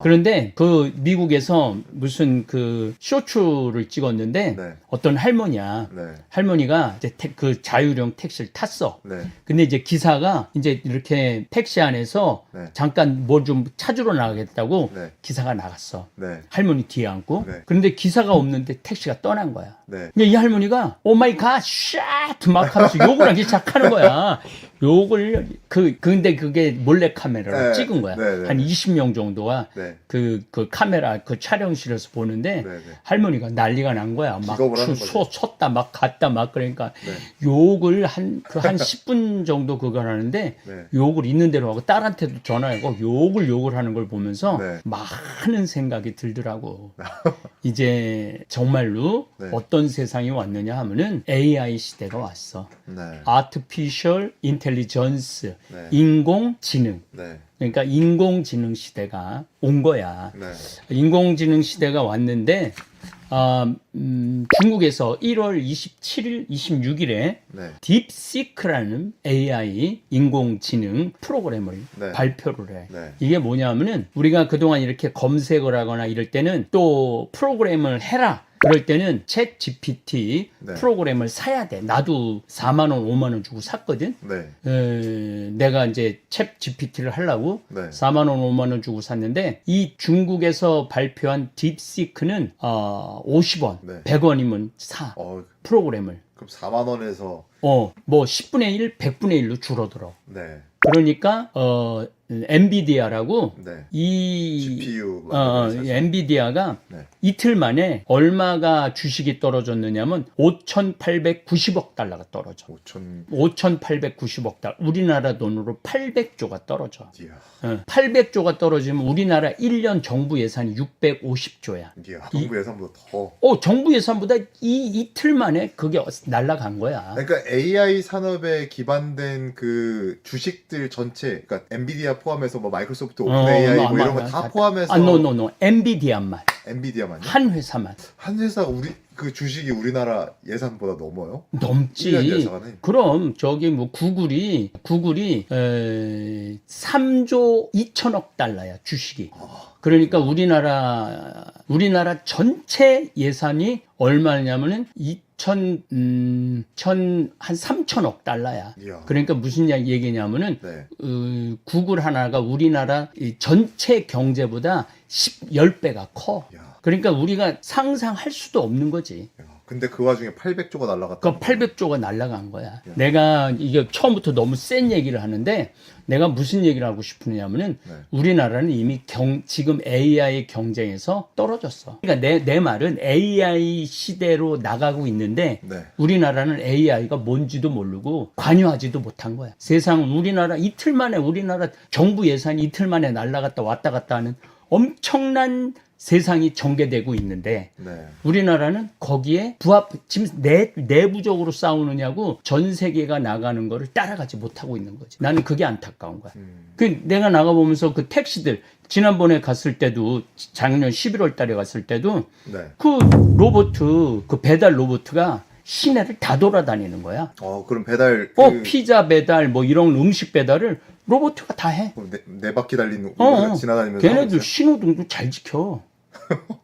그런데 그 미국에서 무슨 그 쇼츠를 찍었는데 네. 어떤 할머니야. 네. 할머니가 이제 그 자율형 택시를 탔어. 네. 근데 이제 기사가 이제 이렇게 택시 안에서 네. 잠깐 뭘 좀 찾으러 나가겠다고 네. 기사가 나갔어. 네. 할머니 뒤에 앉고. 네. 그런데 기사가 없는데 택시가 떠난 거야. 네. 근데 이 할머니가 오 마이 갓, 샷! 막 하면서 욕을 하기 시작하는 거야. 욕을 근데 그게 몰래 카메라로 네. 찍은 거야. 네. 네. 한 20명 정도가 네. 그 카메라 그 촬영실에서 보는데 네. 네. 할머니가 난리가 난 거야. 막 기겁을 하는 거죠. 섰다 막 갔다 막 그러니까 네. 욕을 한 10분 정도 그걸 하는데 네. 욕을 있는 대로 하고 딸한테도 전화하고 욕을 하는 걸 보면서 네. 많은 생각이 들더라고. 이제 정말로 네. 어떤 세상이 왔느냐 하면은 AI 시대가 왔어. 네. Artificial Intelligence, 네. 인공지능. 네. 그러니까 인공지능 시대가 온 거야. 네. 인공지능 시대가 왔는데 중국에서 1월 27일, 26일에 네. 딥시크라는 AI 인공지능 프로그램을 네. 발표를 해. 네. 이게 뭐냐면은 우리가 그동안 이렇게 검색을 하거나 이럴 때는 또 프로그램을 해라. 그럴 때는 챗 GPT 네. 프로그램을 사야 돼. 나도 4만 원, 5만 원 주고 샀거든. 네. 내가 이제 챗 GPT를 하려고 네. 4만 원, 5만 원 주고 샀는데 이 중국에서 발표한 딥시크는 50원, 네. 100원이면 사 프로그램을. 그럼 4만 원에서 뭐 10분의 1, 100분의 1로 줄어들어. 네. 그러니까 엔비디아라고 네. 이 GPU 엔비디아가 네. 이틀 만에 얼마가 주식이 떨어졌느냐면 5,890억 달러가 떨어져. 5,890억 달러. 우리나라 돈으로 800조가 떨어져. 이야. 800조가 떨어지면 우리나라 1년 정부 예산이 650조야. 이야. 정부 예산보다 더. 정부 예산보다 이틀 만에 그게 날아간 거야. 그러니까 AI 산업에 기반된 그 주식들 전체, 그러니까 엔비디아 포함해서 뭐 마이크로소프트, 오픈 AI 뭐 이런 거 다 포함해서. 노. 엔비디아만. 엔비디아만요? 한 회사만. 한 회사가 그 주식이 우리나라 예산보다 넘어요? 넘지. 1년 예산에? 그럼 저기 뭐 구글이 3조 2천억 달러야 주식이. 그러니까 우리나라 전체 예산이 얼마냐면은 한 3천억 달러야. 이야. 그러니까 무슨 얘기냐면은 네. 구글 하나가 우리나라 전체 경제보다 10배가 커. 이야. 그러니까 우리가 상상할 수도 없는 거지. 근데 그 와중에 800조가 날라갔다. 그 800조가 날아간 거야. 내가 이게 처음부터 너무 센 얘기를 하는데 내가 무슨 얘기를 하고 싶으냐면은 네. 우리나라는 이미 지금 AI 경쟁에서 떨어졌어. 그러니까 내 말은 AI 시대로 나가고 있는데 네. 우리나라는 AI가 뭔지도 모르고 관여하지도 못한 거야. 세상은 우리나라 우리나라 정부 예산이 이틀 만에 날아갔다 왔다 갔다 하는 엄청난 세상이 전개되고 있는데 네. 우리나라는 거기에 지금 내부적으로 싸우느냐고 전 세계가 나가는 거를 따라가지 못하고 있는 거지. 나는 그게 안타까운 거야. 내가 나가보면서 그 택시들 지난번에 갔을 때도 작년 11월 달에 갔을 때도 네. 그 배달 로봇가 시내를 다 돌아다니는 거야. 그럼 배달 피자 배달 뭐 이런 음식 배달을 로봇가 다 해. 네 바퀴 달린 지나다니면서 걔네들 신호등도 잘 지켜.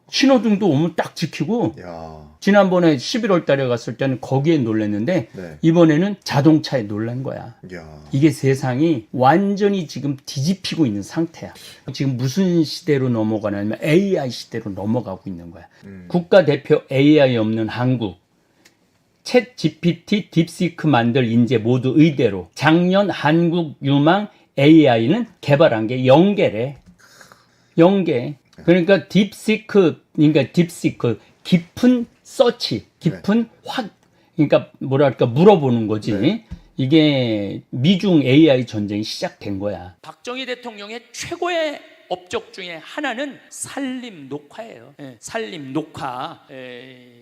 신호등도 오면 딱 지키고. 야. 지난번에 11월 달에 갔을 때는 거기에 놀랐는데 네. 이번에는 자동차에 놀란 거야. 야. 이게 세상이 완전히 지금 뒤집히고 있는 상태야. 지금 무슨 시대로 넘어가냐면 AI 시대로 넘어가고 있는 거야. 국가대표 AI 없는 한국. 챗 GPT, 딥시크 만들 인재 모두 의대로. 작년 한국 유망 AI는 개발한 게 영계래. 영계. 그러니까 딥시크, 깊은 서치, 깊은 그러니까 뭐랄까 물어보는 거지. 네. 이게 미중 AI 전쟁이 시작된 거야. 박정희 대통령의 최고의 업적 중에 하나는 산림 녹화예요. 산림 녹화.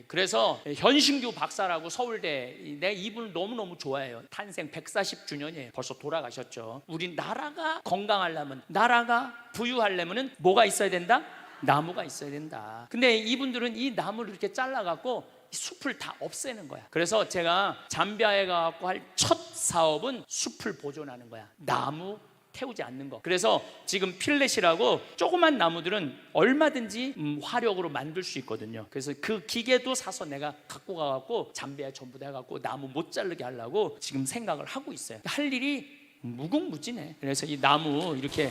그래서 현신규 박사라고 서울대, 내가 이분을 너무너무 좋아해요. 탄생 140주년이에요. 벌써 돌아가셨죠. 우리 나라가 건강하려면, 나라가 부유하려면 뭐가 있어야 된다? 나무가 있어야 된다. 근데 이분들은 이 나무를 이렇게 잘라갖고 숲을 다 없애는 거야. 그래서 제가 잠비아에 가갖고 할 첫 사업은 숲을 보존하는 거야. 나무 태우지 않는 거. 그래서 지금 필렛이라고 조그만 나무들은 얼마든지 화력으로 만들 수 있거든요. 그래서 그 기계도 사서 내가 갖고 가갖고 잠비아에 전부 다 해갖고 나무 못 자르게 하려고 지금 생각을 하고 있어요. 할 일이 무궁무진해. 그래서 이 나무 이렇게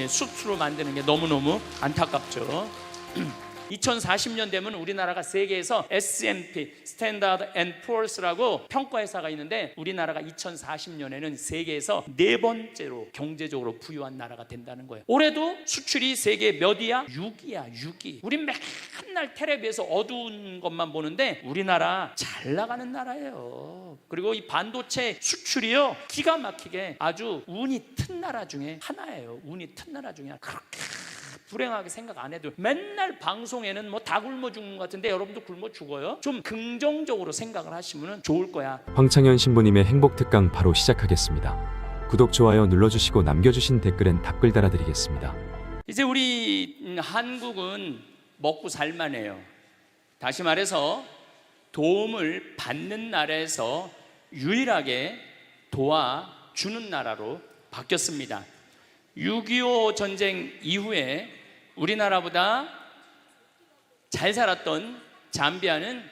숯으로 만드는 게 너무너무 안타깝죠. 2040년 되면 우리나라가 세계에서 S&P 스탠다드 앤 푸어스라고 평가회사가 있는데 우리나라가 2040년에는 세계에서 4번째로 경제적으로 부유한 나라가 된다는 거예요. 올해도 수출이 세계 몇이야? 6위야. 6위. 우리 맨날 텔레비에서 어두운 것만 보는데 우리나라 잘 나가는 나라예요. 그리고 이 반도체 수출이요 기가 막히게 아주 운이 튼 나라 중에 하나예요. 운이 튼 나라 중에 하나. 그렇게 불행하게 생각 안 해도 맨날 방송에는 뭐 다 굶어 죽는 것 같은데 여러분도 굶어 죽어요? 좀 긍정적으로 생각을 하시면 좋을 거야. 황창현 신부님의 행복 특강 바로 시작하겠습니다. 구독, 좋아요 눌러주시고 남겨주신 댓글엔 답글 달아드리겠습니다. 이제 우리 한국은 먹고 살만해요. 다시 말해서 도움을 받는 나라에서 유일하게 도와주는 나라로 바뀌었습니다. 6.25 전쟁 이후에 우리나라보다 잘 살았던 잠비아는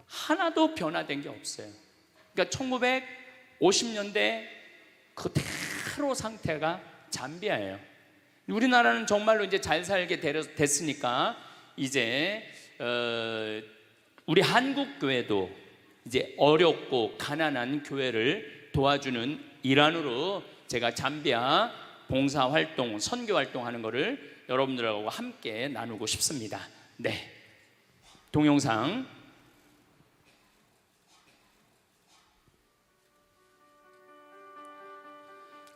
하나도 변화된 게 없어요. 그러니까 1950년대 그대로 상태가 잠비아예요. 우리나라는 정말로 이제 잘 살게 됐으니까 이제 우리 한국 교회도 이제 어렵고 가난한 교회를 도와주는 일환으로 제가 잠비아 봉사활동, 선교활동 하는 거를 여러분들하고 함께 나누고 싶습니다. 네, 동영상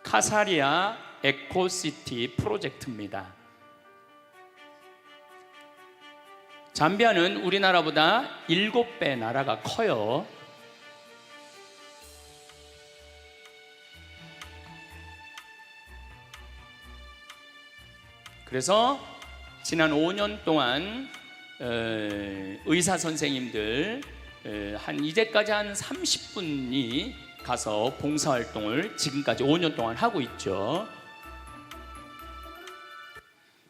카사리아 에코시티 프로젝트입니다. 잠비아는 우리나라보다 7배 나라가 커요. 그래서 지난 5년 동안 의사 선생님들 이제까지 한 30분이 가서 봉사활동을 지금까지 5년 동안 하고 있죠.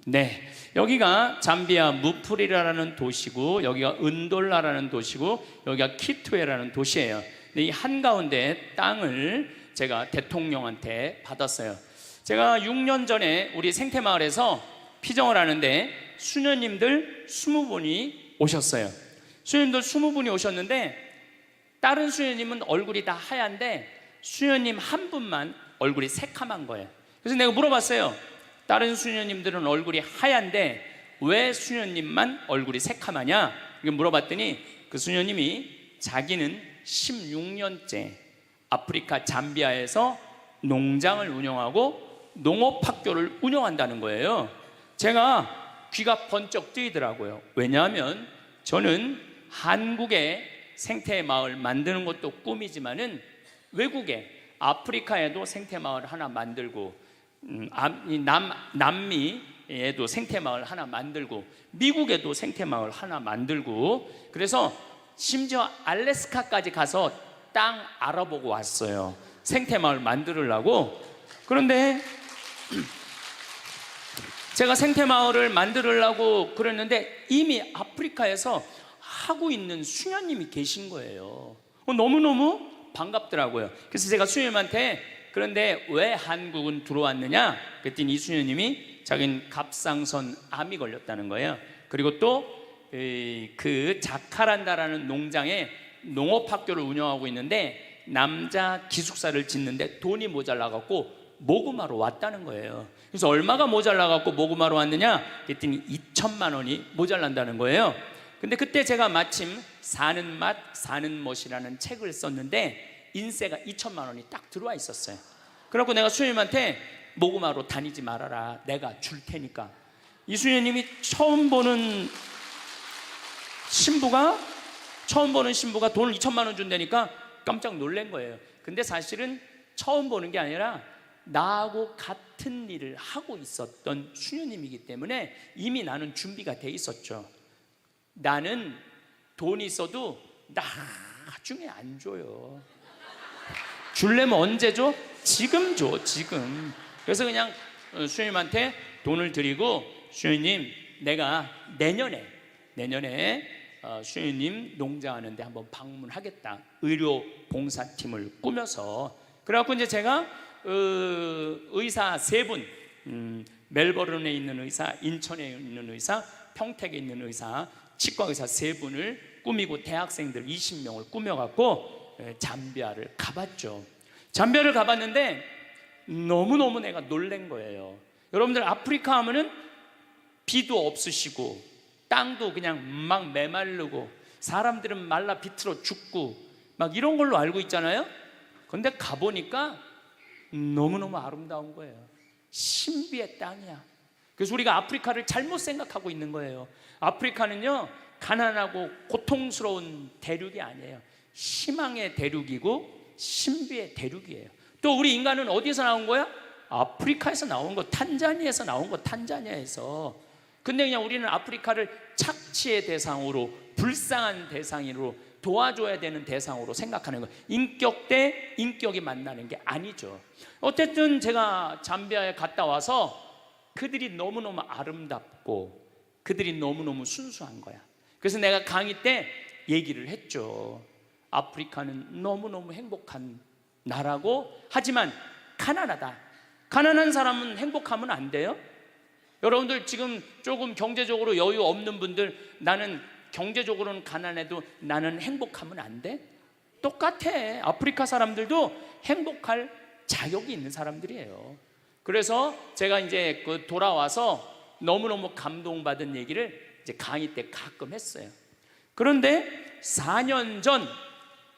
네, 여기가 잠비아 무프리라라는 도시고 여기가 은돌라라는 도시고 여기가 키투에라는 도시예요. 이 한가운데 땅을 제가 대통령한테 받았어요. 제가 6년 전에 우리 생태마을에서 피정을 하는데 수녀님들 20분이 오셨어요. 수녀님들 20분이 오셨는데 다른 수녀님은 얼굴이 다 하얀데 수녀님 한 분만 얼굴이 새카만 거예요. 그래서 내가 물어봤어요. 다른 수녀님들은 얼굴이 하얀데 왜 수녀님만 얼굴이 새카마냐? 이렇게 물어봤더니 그 수녀님이 자기는 16년째 아프리카 잠비아에서 농장을 운영하고 농업학교를 운영한다는 거예요. 제가 귀가 번쩍 뜨이더라고요. 왜냐하면 저는 한국의 생태마을 만드는 것도 꿈이지만은 외국에 아프리카에도 생태마을 하나 만들고 남미에도 생태마을 하나 만들고 미국에도 생태마을 하나 만들고 그래서 심지어 알래스카까지 가서 땅 알아보고 왔어요. 생태마을 만들려고. 그런데 제가 생태마을을 만들려고 그랬는데 이미 아프리카에서 하고 있는 수녀님이 계신 거예요. 너무너무 반갑더라고요. 그래서 제가 수녀님한테 그런데 왜 한국은 들어왔느냐? 그랬더니 이 수녀님이 자기는 갑상선 암이 걸렸다는 거예요. 그리고 또 그 자카란다라는 농장에 농업학교를 운영하고 있는데 남자 기숙사를 짓는데 돈이 모자라갖고 모구마로 왔다는 거예요. 그래서 얼마가 모자라갖고 모구마로 왔느냐? 그랬더니 2천만 원이 모자란다는 거예요. 근데 그때 제가 마침 사는 맛 사는 멋이라는 책을 썼는데 인세가 2천만 원이 딱 들어와 있었어요. 그래갖고 내가 수녀님한테 모구마로 다니지 말아라, 내가 줄 테니까. 이 수녀님이 처음 보는 신부가 돈을 2천만 원 준다니까 깜짝 놀란 거예요. 근데 사실은 처음 보는 게 아니라 나하고 같은 일을 하고 있었던 수녀님이기 때문에 이미 나는 준비가 돼 있었죠. 나는 돈이 있어도 나중에 안 줘요. 줄려면 언제 줘? 지금 줘, 지금. 그래서 그냥 수녀님한테 돈을 드리고, 수녀님 내가 내년에 수녀님 농장하는데 한번 방문하겠다, 의료 봉사팀을 꾸며서. 그래갖고 이제 제가 의사 3분, 멜버른에 있는 의사, 인천에 있는 의사, 평택에 있는 의사, 치과 의사 3분을 꾸미고 대학생들 20명을 꾸며갖고 잠비아를 가봤죠. 잠비아를 가봤는데 너무너무 내가 놀란 거예요. 여러분들 아프리카 하면은 비도 없으시고 땅도 그냥 막 메마르고 사람들은 말라 비틀어 죽고 막 이런 걸로 알고 있잖아요. 근데 가보니까 너무너무 아름다운 거예요. 신비의 땅이야. 그래서 우리가 아프리카를 잘못 생각하고 있는 거예요. 아프리카는요, 가난하고 고통스러운 대륙이 아니에요. 희망의 대륙이고 신비의 대륙이에요. 또 우리 인간은 어디서 나온 거야? 아프리카에서 나온 거, 탄자니아에서 나온 거, 탄자니아에서. 근데 그냥 우리는 아프리카를 착취의 대상으로, 불쌍한 대상으로, 도와줘야 되는 대상으로 생각하는 거예요. 인격 대 인격이 만나는 게 아니죠. 어쨌든 제가 잠비아에 갔다 와서 그들이 너무너무 아름답고 그들이 너무너무 순수한 거야. 그래서 내가 강의 때 얘기를 했죠. 아프리카는 너무너무 행복한 나라고, 하지만 가난하다. 가난한 사람은 행복하면 안 돼요? 여러분들 지금 조금 경제적으로 여유 없는 분들, 나는 경제적으로는 가난해도 나는 행복하면 안 돼? 똑같아. 아프리카 사람들도 행복할 자격이 있는 사람들이에요. 그래서 제가 이제 돌아와서 너무너무 감동받은 얘기를 이제 강의 때 가끔 했어요. 그런데 4년 전,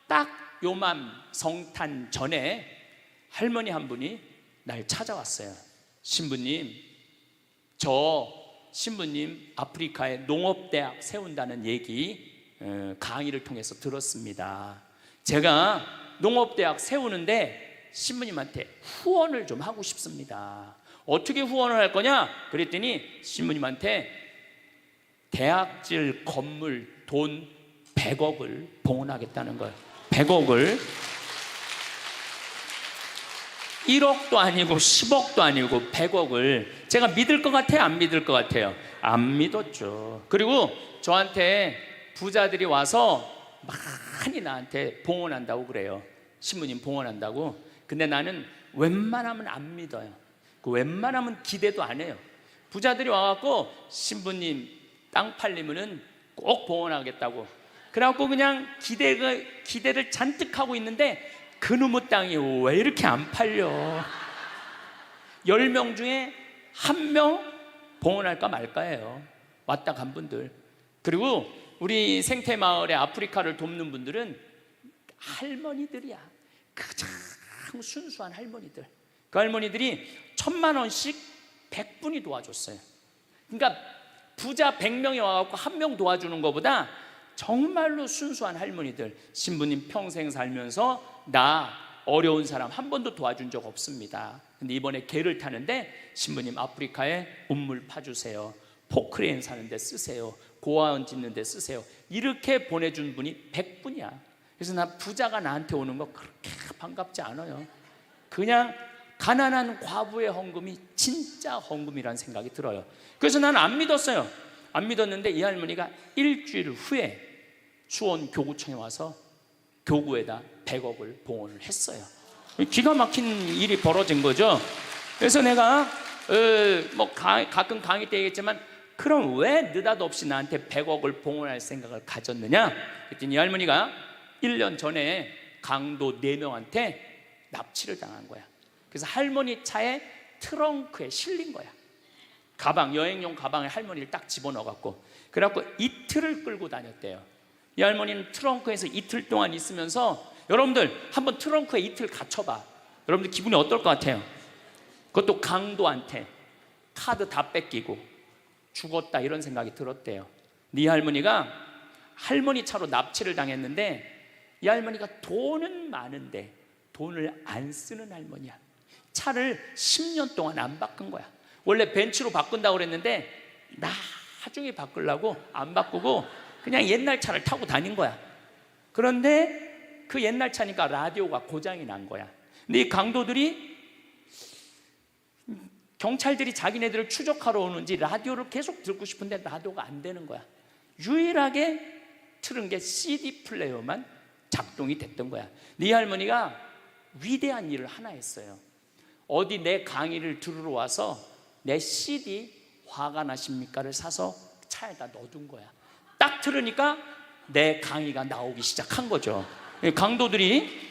딱 요맘 성탄 전에 할머니 한 분이 날 찾아왔어요. 신부님, 저 신부님 아프리카에 농업대학 세운다는 얘기 강의를 통해서 들었습니다. 제가 농업대학 세우는데 신부님한테 후원을 좀 하고 싶습니다. 어떻게 후원을 할 거냐? 그랬더니 신부님한테 대학질 건물 돈 100억을 봉헌하겠다는 거예요. 100억을. 1억도 아니고 10억도 아니고 100억을. 제가 믿을 것 같아요? 안 믿을 것 같아요? 안 믿었죠. 그리고 저한테 부자들이 와서 많이 나한테 봉헌한다고 그래요. 신부님 봉헌한다고. 근데 나는 웬만하면 안 믿어요. 그 웬만하면 기대도 안 해요. 부자들이 와갖고 신부님 땅 팔리면은 꼭 봉헌하겠다고. 그래갖고 그냥 기대를 잔뜩 하고 있는데 그놈의 땅이 왜 이렇게 안 팔려? 10명 중에 1명 봉헌할까 말까예요. 왔다 간 분들. 그리고 우리 생태마을의 아프리카를 돕는 분들은 할머니들이야. 가장 순수한 할머니들. 그 할머니들이 1000만 원씩 100분이 도와줬어요. 그러니까 부자 100명이 와갖고 1명 도와주는 것보다 정말로 순수한 할머니들. 신부님 평생 살면서 나 어려운 사람 한 번도 도와준 적 없습니다. 근데 이번에 개를 타는데 신부님 아프리카에 우물 파주세요. 포크레인 사는데 쓰세요. 고아원 짓는데 쓰세요. 이렇게 보내준 분이 100분이야. 그래서 나 부자가 나한테 오는 거 그렇게 반갑지 않아요. 그냥 가난한 과부의 헌금이 진짜 헌금이라는 생각이 들어요. 그래서 나는 안 믿었어요. 안 믿었는데 이 할머니가 일주일 후에 수원 교구청에 와서 교구에다 100억을 봉헌을 했어요. 기가 막힌 일이 벌어진 거죠. 그래서 내가 가끔 강의 때 얘기했지만, 그럼 왜 느닷없이 나한테 100억을 봉헌할 생각을 가졌느냐? 그랬더니 이 할머니가 1년 전에 강도 4명한테 납치를 당한 거야. 그래서 할머니 차에 트렁크에 실린 거야. 가방, 여행용 가방에 할머니를 딱 집어넣어갖고, 그래갖고 이틀을 끌고 다녔대요. 이 할머니는 트렁크에서 이틀 동안 있으면서, 여러분들 한번 트렁크에 이틀 갇혀봐. 여러분들 기분이 어떨 것 같아요? 그것도 강도한테 카드 다 뺏기고 죽었다 이런 생각이 들었대요. 근데 이 할머니가 할머니 차로 납치를 당했는데, 이 할머니가 돈은 많은데 돈을 안 쓰는 할머니야. 차를 10년 동안 안 바꾼 거야. 원래 벤츠로 바꾼다고 그랬는데 나중에 바꾸려고 안 바꾸고 그냥 옛날 차를 타고 다닌 거야. 그런데 그 옛날 차니까 라디오가 고장이 난 거야. 근데 이 강도들이 경찰들이 자기네들을 추적하러 오는지 라디오를 계속 듣고 싶은데 라디오가 안 되는 거야. 유일하게 틀은 게 CD 플레이어만 작동이 됐던 거야. 네 할머니가 위대한 일을 하나 했어요. 어디 내 강의를 들으러 와서 내 CD 화가 나십니까를 사서 차에다 넣어둔 거야. 딱 들으니까 내 강의가 나오기 시작한 거죠. 강도들이.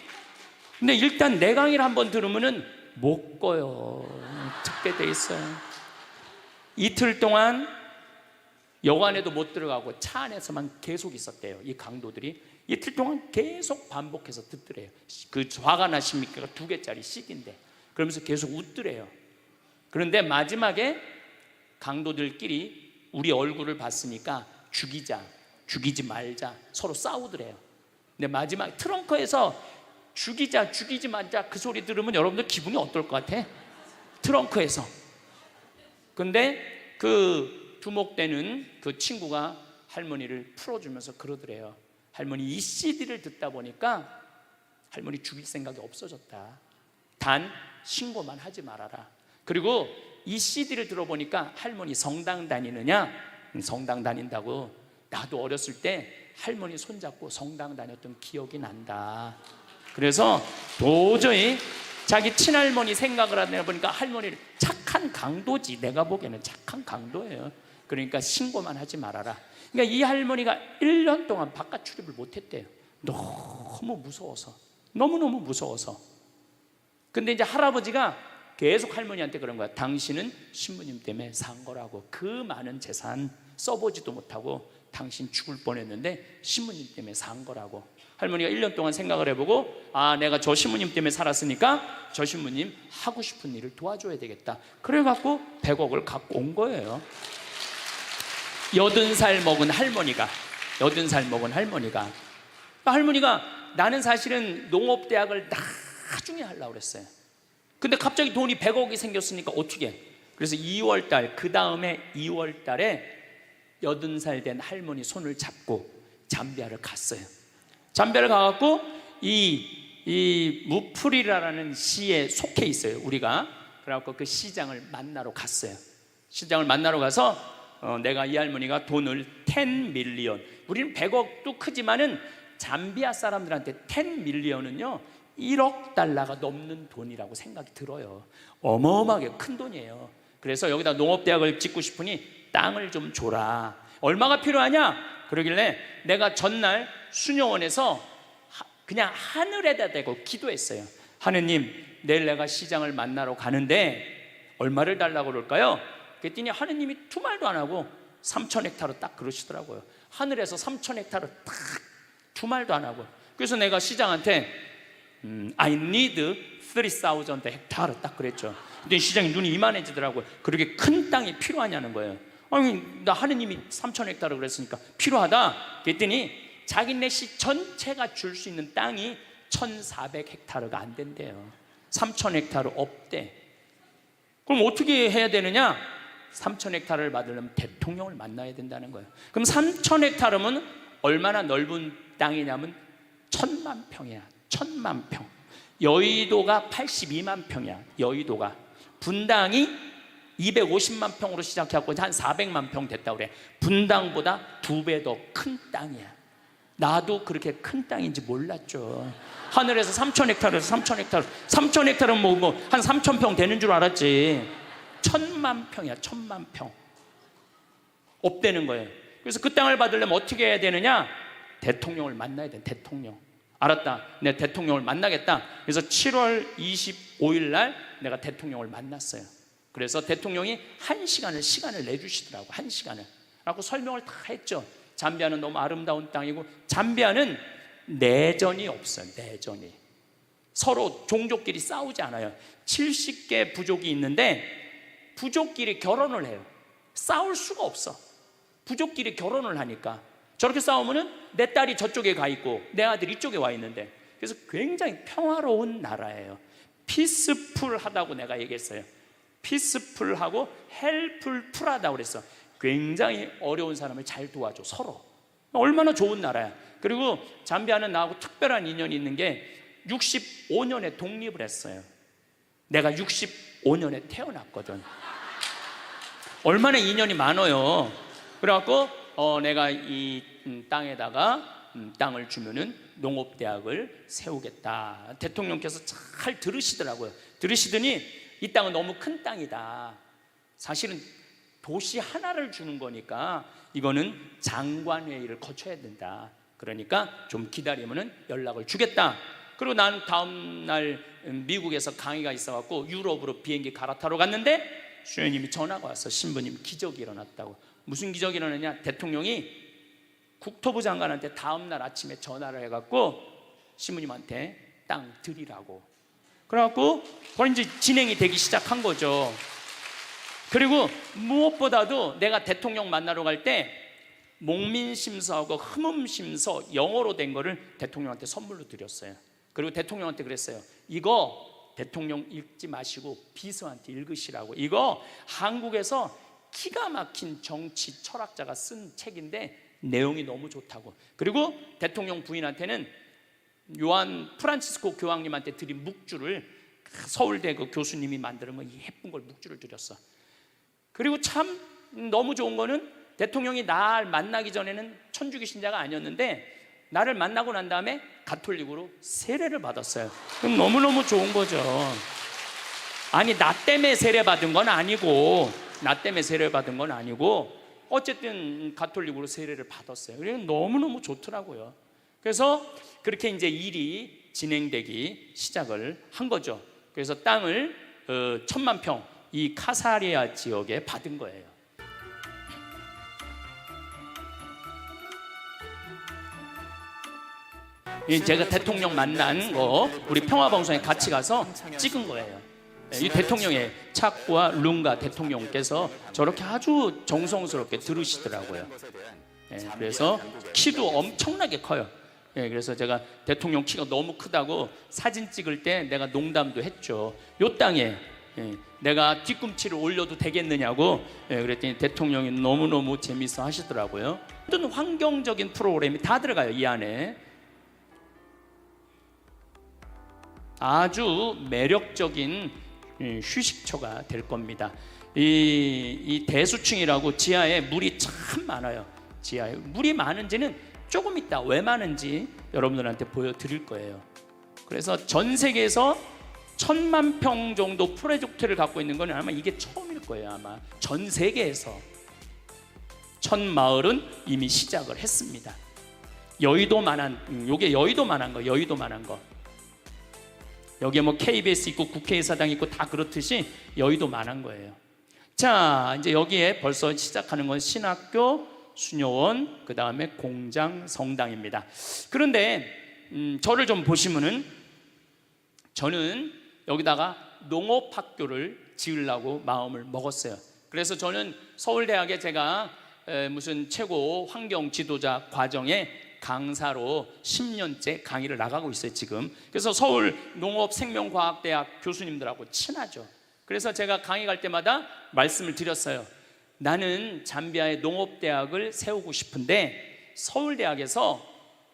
근데 일단 내 강의를 한번 들으면은 못 꺼요. 듣게 돼 있어요. 이틀 동안 여관에도 못 들어가고 차 안에서만 계속 있었대요. 이 강도들이 이틀 동안 계속 반복해서 듣더래요. 그 화가 나십니까 2개짜리 CD인데 그러면서 계속 웃더래요. 그런데 마지막에 강도들끼리 우리 얼굴을 봤으니까 죽이자, 죽이지 말자 서로 싸우더래요. 근데 마지막 트렁크에서 죽이자, 죽이지 말자 그 소리 들으면 여러분들 기분이 어떨 것 같아? 트렁크에서. 근데 그 두목되는 그 친구가 할머니를 풀어주면서 그러더래요. 할머니 이 CD를 듣다 보니까 할머니 죽일 생각이 없어졌다. 단 신고만 하지 말아라. 그리고 이 CD를 들어보니까 할머니 성당 다니느냐? 성당 다닌다고. 나도 어렸을 때 할머니 손잡고 성당 다녔던 기억이 난다. 그래서 도저히 자기 친할머니 생각을 하다 보니까 할머니를 착한 강도지. 내가 보기에는 착한 강도예요. 그러니까 신고만 하지 말아라. 그러니까 이 할머니가 1년 동안 바깥 출입을 못했대요. 너무 무서워서. 너무너무 무서워서. 근데 이제 할아버지가 계속 할머니한테 그런 거야. 당신은 신부님 때문에 산 거라고. 그 많은 재산 써보지도 못하고 당신 죽을 뻔했는데 신부님 때문에 산 거라고. 할머니가 1년 동안 생각을 해보고 아 내가 저 신부님 때문에 살았으니까 저 신부님 하고 싶은 일을 도와줘야 되겠다. 그래갖고 100억을 갖고 온 거예요. 80살 먹은 할머니가. 80살 먹은 할머니가. 할머니가 나는 사실은 농업대학을 나중에 하려고 그랬어요. 근데 갑자기 돈이 100억이 생겼으니까 어떻게? 그래서 2월달 그 다음에 2월달에 80살 된 할머니 손을 잡고 잠비아를 갔어요. 잠비아를 가갖고 이 무프리라라는 시에 속해 있어요. 우리가 그래갖고 그 시장을 만나러 갔어요. 시장을 만나러 가서 내가 이 할머니가 돈을 10 밀리언. 우리는 100억도 크지만은 잠비아 사람들한테 10 밀리언은요 1억 달러가 넘는 돈이라고 생각이 들어요. 어마어마하게 큰 돈이에요. 그래서 여기다 농업대학을 짓고 싶으니 땅을 좀 줘라. 얼마가 필요하냐? 그러길래 내가 전날 수녀원에서 그냥 하늘에다 대고 기도했어요. 하느님, 내일 내가 시장을 만나러 가는데 얼마를 달라고 그럴까요? 그랬더니 하느님이 두 말도 안 하고 3,000헥타르 딱 그러시더라고요. 하늘에서 3,000헥타르 딱 두 말도 안 하고. 그래서 내가 시장한테 I need 3,000 헥타르 딱 그랬죠. 근데 시장이 눈이 이만해지더라고요. 그렇게 큰 땅이 필요하냐는 거예요. 아니 나 하느님이 3,000헥타르 그랬으니까 필요하다. 그랬더니 자기네 시 전체가 줄 수 있는 땅이 1,400헥타르가 안 된대요. 3,000헥타르 없대. 그럼 어떻게 해야 되느냐? 3,000헥타르를 받으려면 대통령을 만나야 된다는 거예요. 그럼 3,000헥타르면 얼마나 넓은 땅이냐면 1,000만 평이야. 1,000만 평. 여의도가 82만 평이야. 여의도가. 분당이 250만 평으로 시작해갖고 한 400만 평 됐다고 그래. 분당보다 2배 더 큰 땅이야. 나도 그렇게 큰 땅인지 몰랐죠. 하늘에서 3,000헥타르에서 3,000헥타르. 3,000헥타르는 뭐 한 3,000평 되는 줄 알았지. 1,000만 평이야. 1,000만 평. 없대는 거예요. 그래서 그 땅을 받으려면 어떻게 해야 되느냐? 대통령을 만나야 돼. 대통령. 알았다. 내가 대통령을 만나겠다. 그래서 7월 25일 날 내가 대통령을 만났어요. 그래서 대통령이 1시간을 시간을 내주시더라고. 1시간을. 라고 설명을 다 했죠. 잠비아는 너무 아름다운 땅이고 잠비아는 내전이 없어요. 내전이. 서로 종족끼리 싸우지 않아요. 70개 부족이 있는데 부족끼리 결혼을 해요. 싸울 수가 없어. 부족끼리 결혼을 하니까. 저렇게 싸우면은 내 딸이 저쪽에 가 있고 내 아들이 이쪽에 와 있는데 그래서 굉장히 평화로운 나라예요. 피스풀하다고 내가 얘기했어요. 피스풀하고 헬풀풀하다고 그랬어. 굉장히 어려운 사람을 잘 도와줘. 서로. 얼마나 좋은 나라야. 그리고 잠비아는 나하고 특별한 인연이 있는 게 65년에 독립을 했어요. 내가 65년에 태어났거든. 얼마나 인연이 많아요. 그래갖고 내가 이 땅에다가 땅을 주면은 농업대학을 세우겠다. 대통령께서 잘 들으시더라고요. 들으시더니 이 땅은 너무 큰 땅이다. 사실은 도시 하나를 주는 거니까 이거는 장관회의를 거쳐야 된다. 그러니까 좀 기다리면은 연락을 주겠다. 그리고 난 다음 날 미국에서 강의가 있어갖고 유럽으로 비행기 갈아타러 갔는데 수녀님이 전화가 왔어. 신부님 기적이 일어났다고. 무슨 기적이 일어났냐? 대통령이 국토부 장관한테 다음 날 아침에 전화를 해갖고 신부님한테 땅 드리라고. 그래갖고 그걸 이제 진행이 되기 시작한 거죠. 그리고 무엇보다도 내가 대통령 만나러 갈 때 목민심서하고 흠음심서 영어로 된 거를 대통령한테 선물로 드렸어요. 그리고 대통령한테 그랬어요. 이거 대통령 읽지 마시고 비서한테 읽으시라고. 이거 한국에서 기가 막힌 정치 철학자가 쓴 책인데 내용이 너무 좋다고. 그리고 대통령 부인한테는 요한 프란치스코 교황님한테 드린 묵주를 서울대 그 교수님이 만드는 거 예쁜 걸 묵주를 드렸어. 그리고 참 너무 좋은 거는 대통령이 날 만나기 전에는 천주교 신자가 아니었는데 나를 만나고 난 다음에 가톨릭으로 세례를 받았어요. 그럼 너무너무 좋은 거죠. 아니 나 때문에 세례 받은 건 아니고 어쨌든 가톨릭으로 세례를 받았어요. 그래서 너무너무 좋더라고요. 그래서 그렇게 이제 일이 진행되기 시작을 한 거죠. 그래서 땅을 1000만 평 이 카사리아 지역에 받은 거예요. 제가 대통령 만난 거 우리 평화방송에 같이 가서 찍은 거예요. 이 대통령의 차쿠아 룽가 대통령께서 저렇게 아주 정성스럽게 들으시더라고요. 그래서 키도 엄청나게 커요. 그래서 제가 대통령 키가 너무 크다고 사진 찍을 때 내가 농담도 했죠. 요 땅에 내가 뒤꿈치를 올려도 되겠느냐고. 그랬더니 대통령이 너무너무 재밌어 하시더라고요. 모든 환경적인 프로그램이 다 들어가요. 이 안에 아주 매력적인 휴식처가 될 겁니다. 이 대수층이라고 지하에 물이 참 많아요. 지하에 물이 많은지는 조금 이따 왜 많은지 여러분들한테 보여드릴 거예요. 그래서 전 세계에서 1000만 평 정도 프로젝트를 갖고 있는 건 아마 이게 처음일 거예요. 아마 전 세계에서 1000마을은 이미 시작을 했습니다. 여의도만한, 요게 여의도만한 거, 여의도만한 거. 여기에 뭐 KBS 있고 국회의사당 있고 다 그렇듯이 여의도만한 거예요. 자, 이제 여기에 벌써 시작하는 건 신학교, 수녀원, 그 다음에 공장, 성당입니다. 그런데 저를 좀 보시면은 저는 여기다가 농업학교를 지으려고 마음을 먹었어요. 그래서 저는 서울대학에 제가 무슨 최고 환경 지도자 과정에 강사로 10년째 강의를 나가고 있어요 지금. 그래서 서울 농업생명과학대학 교수님들하고 친하죠. 그래서 제가 강의 갈 때마다 말씀을 드렸어요. 나는 잠비아에 농업대학을 세우고 싶은데 서울대학에서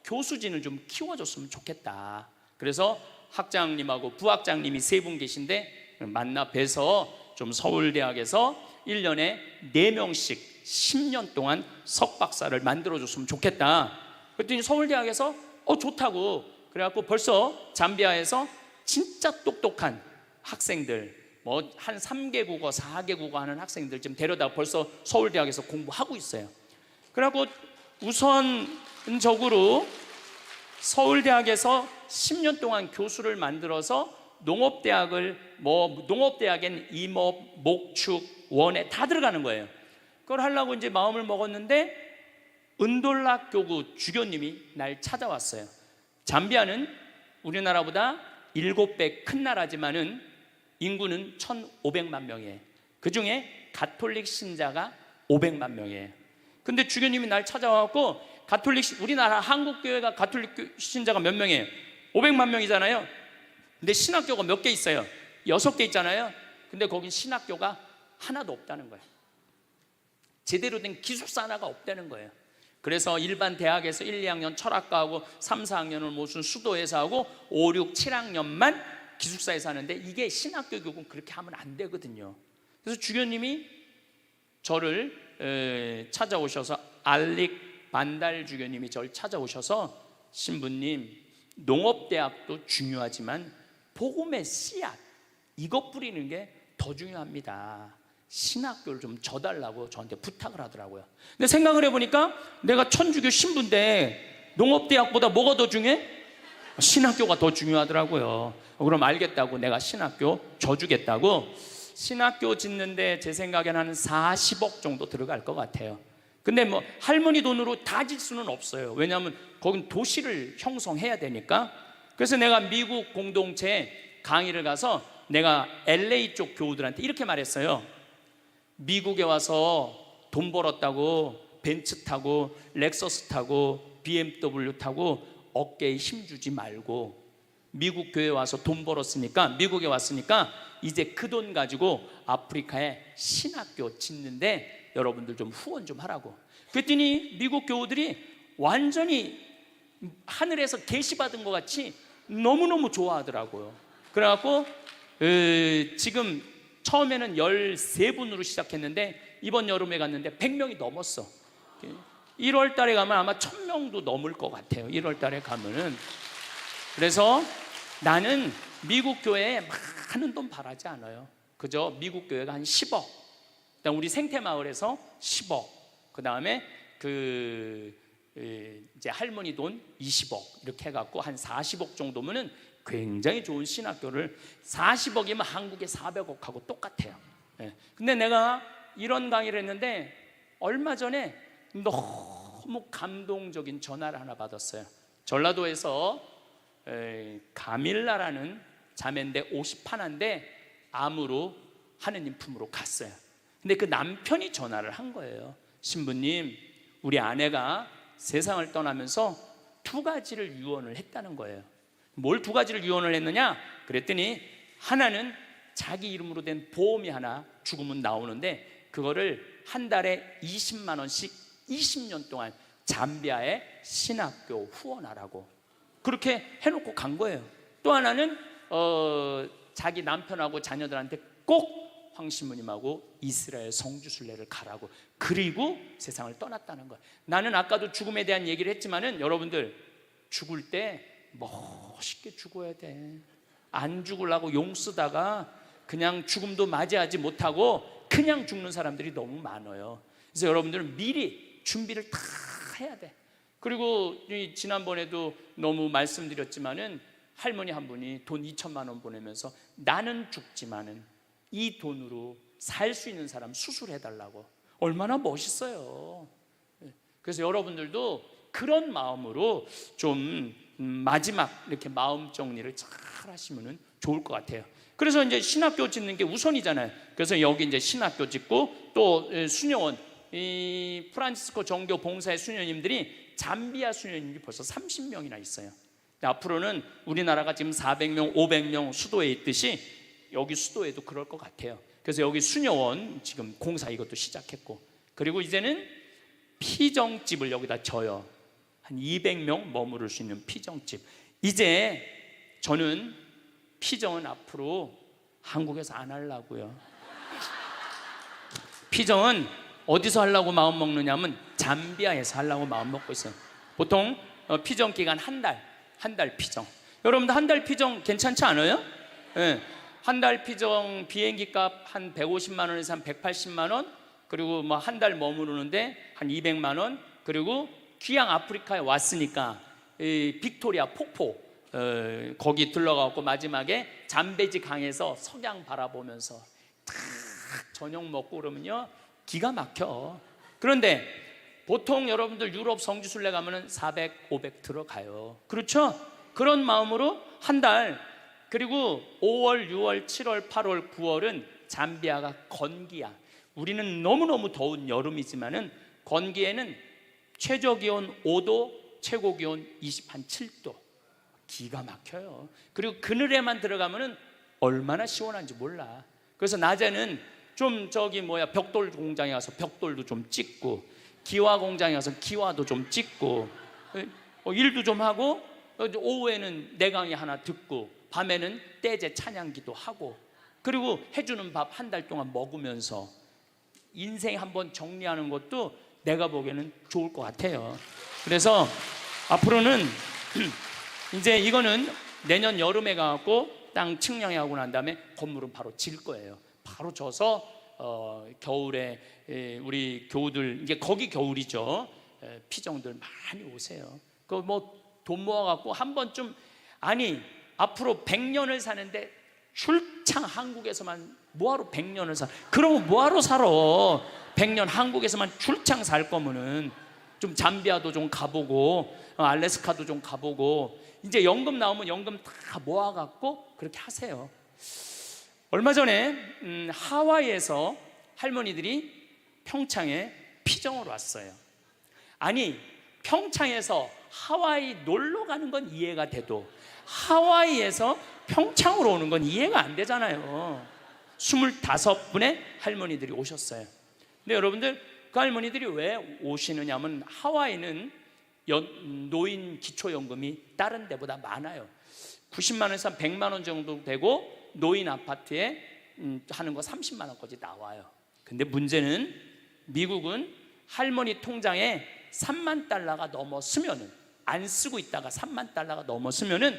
교수진을 좀 키워줬으면 좋겠다. 그래서 학장님하고 부학장님이 3분 계신데 만나 뵈서 좀 서울대학에서 1년에 4명씩 10년 동안 석박사를 만들어줬으면 좋겠다. 그랬더니 서울대학에서 좋다고. 그래갖고 벌써 잠비아에서 진짜 똑똑한 학생들, 뭐 한 3개 국어, 4개 국어 하는 학생들 지금 데려다 벌써 서울대학에서 공부하고 있어요. 그래갖고 우선적으로 서울대학에서 10년 동안 교수를 만들어서 농업대학을 농업대학엔 임업, 목축, 원예 다 들어가는 거예요. 그걸 하려고 이제 마음을 먹었는데 은돌락 교구 주교님이 날 찾아왔어요. 잠비아는 우리나라보다 7배 큰 나라지만은 인구는 1,500만 명이에요. 그 중에 가톨릭 신자가 500만 명이에요. 근데 주교님이 날 찾아와갖고 우리나라 한국교회가 가톨릭 신자가 몇 명이에요? 500만 명이잖아요. 근데 신학교가 몇 개 있어요? 6개 있잖아요. 근데 거긴 신학교가 하나도 없다는 거예요. 제대로 된 기숙사 하나가 없다는 거예요. 그래서 일반 대학에서 1, 2학년 철학과하고 3, 4학년을 무슨 수도에서 하고 5, 6, 7학년만 기숙사에서 하는데 이게 신학교 교육은 그렇게 하면 안 되거든요. 그래서 주교님이 저를 찾아오셔서 알릭 반달 주교님이 저를 찾아오셔서 신부님, 농업대학도 중요하지만 복음의 씨앗 이것 뿌리는 게 더 중요합니다. 신학교를 좀 줘달라고 저한테 부탁을 하더라고요. 근데 생각을 해보니까 내가 천주교 신부인데 농업대학보다 뭐가 더 중요해? 신학교가 더 중요하더라고요. 그럼 알겠다고 내가 신학교 줘주겠다고 신학교 짓는데 제 생각에는 한 40억 정도 들어갈 것 같아요. 근데 뭐 할머니 돈으로 다 질 수는 없어요. 왜냐하면 거긴 도시를 형성해야 되니까. 그래서 내가 미국 공동체에 강의를 가서 내가 LA 쪽 교우들한테 이렇게 말했어요. 미국에 와서 돈 벌었다고 벤츠 타고 렉서스 타고 BMW 타고 어깨에 힘주지 말고 미국 교회에 와서 돈 벌었으니까 미국에 왔으니까 이제 그 돈 가지고 아프리카에 신학교 짓는데 여러분들 좀 후원 좀 하라고. 그랬더니 미국 교우들이 완전히 하늘에서 계시받은 것 같이 너무너무 좋아하더라고요. 그래갖고 지금 처음에는 13분으로 시작했는데 이번 여름에 갔는데 100명이 넘었어. 1월 달에 가면 아마 1000명도 넘을 것 같아요. 1월 달에 가면은. 그래서 나는 미국 교회에 많은 돈 바라지 않아요. 그저 미국 교회가 한 10억, 그다음 우리 생태마을에서 10억, 그 다음에 이제 할머니 돈 20억 이렇게 해갖고 한 40억 정도면은 굉장히 좋은 신학교를 40억이면 한국의 400억하고 똑같아요. 근데 내가 이런 강의를 했는데 얼마 전에 너무 감동적인 전화를 하나 받았어요. 전라도에서 가밀라라는 자매인데 51인데 암으로 하느님 품으로 갔어요. 근데 그 남편이 전화를 한 거예요. 신부님, 우리 아내가 세상을 떠나면서 2가지를 유언을 했다는 거예요. 뭘 2가지를 유언을 했느냐? 그랬더니 하나는 자기 이름으로 된 보험이 하나 죽으면 나오는데 그거를 한 달에 20만 원씩 20년 동안 잠비아에 신학교 후원하라고 그렇게 해놓고 간 거예요. 또 하나는 자기 남편하고 자녀들한테 꼭 황신부님하고 이스라엘 성주순례를 가라고, 그리고 세상을 떠났다는 거예요. 나는 아까도 죽음에 대한 얘기를 했지만은 여러분들 죽을 때 멋있게 죽어야 돼. 안 죽으려고 용 쓰다가 그냥 죽음도 맞이하지 못하고 그냥 죽는 사람들이 너무 많아요. 그래서 여러분들은 미리 준비를 다 해야 돼. 그리고 지난번에도 너무 말씀드렸지만은 할머니 한 분이 돈 2천만 원 보내면서 나는 죽지만은 이 돈으로 살 수 있는 사람 수술해달라고. 얼마나 멋있어요. 그래서 여러분들도 그런 마음으로 좀 마지막 이렇게 마음 정리를 잘 하시면 좋을 것 같아요. 그래서 이제 신학교 짓는 게 우선이잖아요. 그래서 여기 이제 신학교 짓고 또 수녀원, 이 프란치스코 정교 봉사의 수녀님들이 잠비아 수녀님이 벌써 30명이나 있어요. 앞으로는 우리나라가 지금 400명, 500명 수도에 있듯이 여기 수도에도 그럴 것 같아요. 그래서 여기 수녀원 지금 공사 이것도 시작했고, 그리고 이제는 피정집을 여기다 져요. 한 200명 머무를 수 있는 피정집. 이제 저는 피정은 앞으로 한국에서 안 하려고요. 피정은 어디서 하려고 마음 먹느냐면 잠비아에서 하려고 마음 먹고 있어요. 보통 피정 기간 한 달 피정. 여러분들 한 달 피정 괜찮지 않아요? 네. 한 달 피정 비행기 값 한 150만 원에서 한 180만 원, 그리고 뭐 한 달 머무르는데 한 200만 원, 그리고 귀양 아프리카에 왔으니까 이 빅토리아 폭포 거기 들러가고 마지막에 잠베지 강에서 석양 바라보면서 탁 저녁 먹고 그러면요 기가 막혀. 그런데 보통 여러분들 유럽 성지순례 가면은 400, 500 들어가요. 그렇죠? 그런 마음으로 한 달. 그리고 5월, 6월, 7월, 8월, 9월은 잠비아가 건기야. 우리는 너무너무 더운 여름이지만은 건기에는 최저 기온 5도, 최고 기온 27도. 기가 막혀요. 그리고 그늘에만 들어가면은 얼마나 시원한지 몰라. 그래서 낮에는 좀 벽돌 공장에 가서 벽돌도 좀 찍고, 기와 공장에 가서 기와도 좀 찍고 일도 좀 하고 오후에는 내강의 하나 듣고 밤에는 떼제 찬양기도 하고 그리고 해주는 밥 한 달 동안 먹으면서 인생 한번 정리하는 것도 내가 보기에는 좋을 것 같아요. 그래서 앞으로는 이제 이거는 내년 여름에 가고 땅 측량하고 난 다음에 건물은 바로 질 거예요. 바로 져서 겨울에 우리 교우들 이제 거기 겨울이죠. 피정들 많이 오세요. 그 뭐 돈 모아갖고 한 번쯤 아니 앞으로 100년을 사는데 출창 한국에서만 뭐하러 100년을 사? 그러면 뭐하러 살아? 100년 한국에서만 출창 살 거면은 좀 잠비아도 좀 가보고 알래스카도 좀 가보고 이제 연금 나오면 연금 다 모아갖고 그렇게 하세요. 얼마 전에 하와이에서 할머니들이 평창에 피정을 왔어요. 아니 평창에서 하와이 놀러 가는 건 이해가 돼도 하와이에서 평창으로 오는 건 이해가 안 되잖아요. 25분의 할머니들이 오셨어요. 근데 여러분들 그 할머니들이 왜 오시느냐 하면 하와이는 노인 기초연금이 다른 데보다 많아요. 90만 원에서 100만 원 정도 되고 노인 아파트에 하는 거 30만 원까지 나와요. 근데 문제는 미국은 할머니 통장에 3만 달러가 넘었으면은 안 쓰고 있다가 3만 달러가 넘었으면은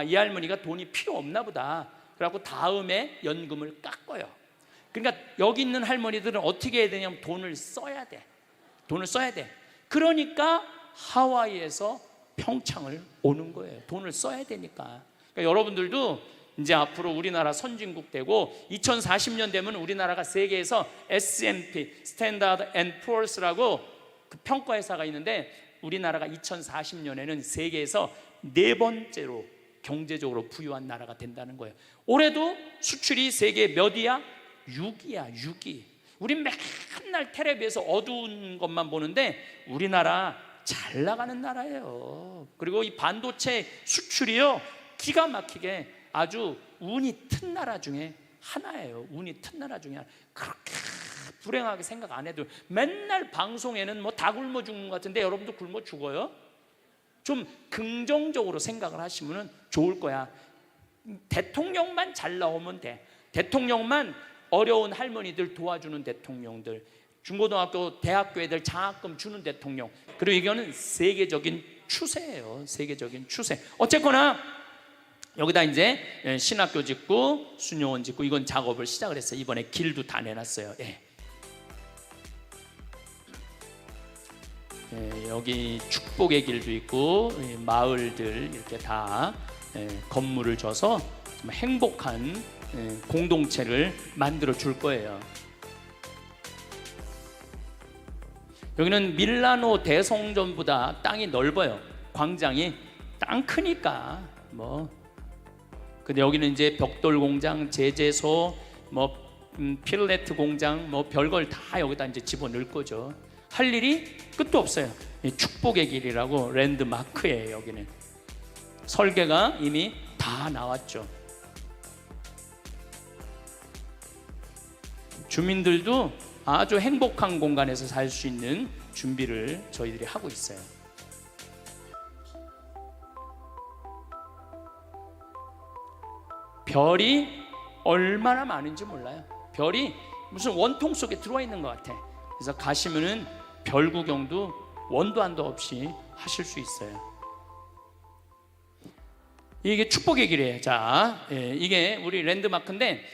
이 할머니가 돈이 필요 없나 보다. 그래갖고 다음에 연금을 깎아요. 그러니까 여기 있는 할머니들은 어떻게 해야 되냐면 돈을 써야 돼. 돈을 써야 돼. 그러니까 하와이에서 평창을 오는 거예요. 돈을 써야 되니까. 그러니까 여러분들도 이제 앞으로 우리나라 선진국 되고 2040년 되면 우리나라가 세계에서 S&P 스탠다드 앤 푸어스라고 그 평가 회사가 있는데 우리나라가 2040년에는 세계에서 4번째로 경제적으로 부유한 나라가 된다는 거예요. 올해도 수출이 세계 몇이야? 6위야. 6위. 우리 맨날 텔레비에서 어두운 것만 보는데 우리나라 잘 나가는 나라예요. 그리고 이 반도체 수출이요 기가 막히게 아주 운이 튼 나라 중에 하나예요. 운이 튼 나라 중에 하나. 그렇게 불행하게 생각 안 해도 맨날 방송에는 뭐 다 굶어 죽는 것 같은데 여러분도 굶어 죽어요? 좀 긍정적으로 생각을 하시면 좋을 거야. 대통령만 잘 나오면 돼. 대통령만 어려운 할머니들 도와주는 대통령들, 중고등학교, 대학교 애들 장학금 주는 대통령. 그리고 이거는 세계적인 추세예요. 세계적인 추세. 어쨌거나 여기다 이제 신학교 짓고 수녀원 짓고 이건 작업을 시작을 했어요. 이번에 길도 다 내놨어요. 여기 축복의 길도 있고 마을들 이렇게 다 건물을 줘서 좀 행복한 공동체를 만들어 줄 거예요. 여기는 밀라노 대성전보다 땅이 넓어요. 광장이 땅 크니까 뭐. 근데 여기는 이제 벽돌 공장, 제재소, 뭐 필레트 공장, 뭐 별걸 다 여기다 이제 집어넣을 거죠. 할 일이 끝도 없어요. 축복의 길이라고 랜드마크예요. 여기는 설계가 이미 다 나왔죠. 주민들도 아주 행복한 공간에서 살 수 있는 준비를 저희들이 하고 있어요. 별이 얼마나 많은지 몰라요. 별이 무슨 원통 속에 들어와 있는 것 같아. 그래서 가시면은 별 구경도 원도 한도 없이 하실 수 있어요. 이게 축복의 길이에요. 자, 이게 우리 랜드마크인데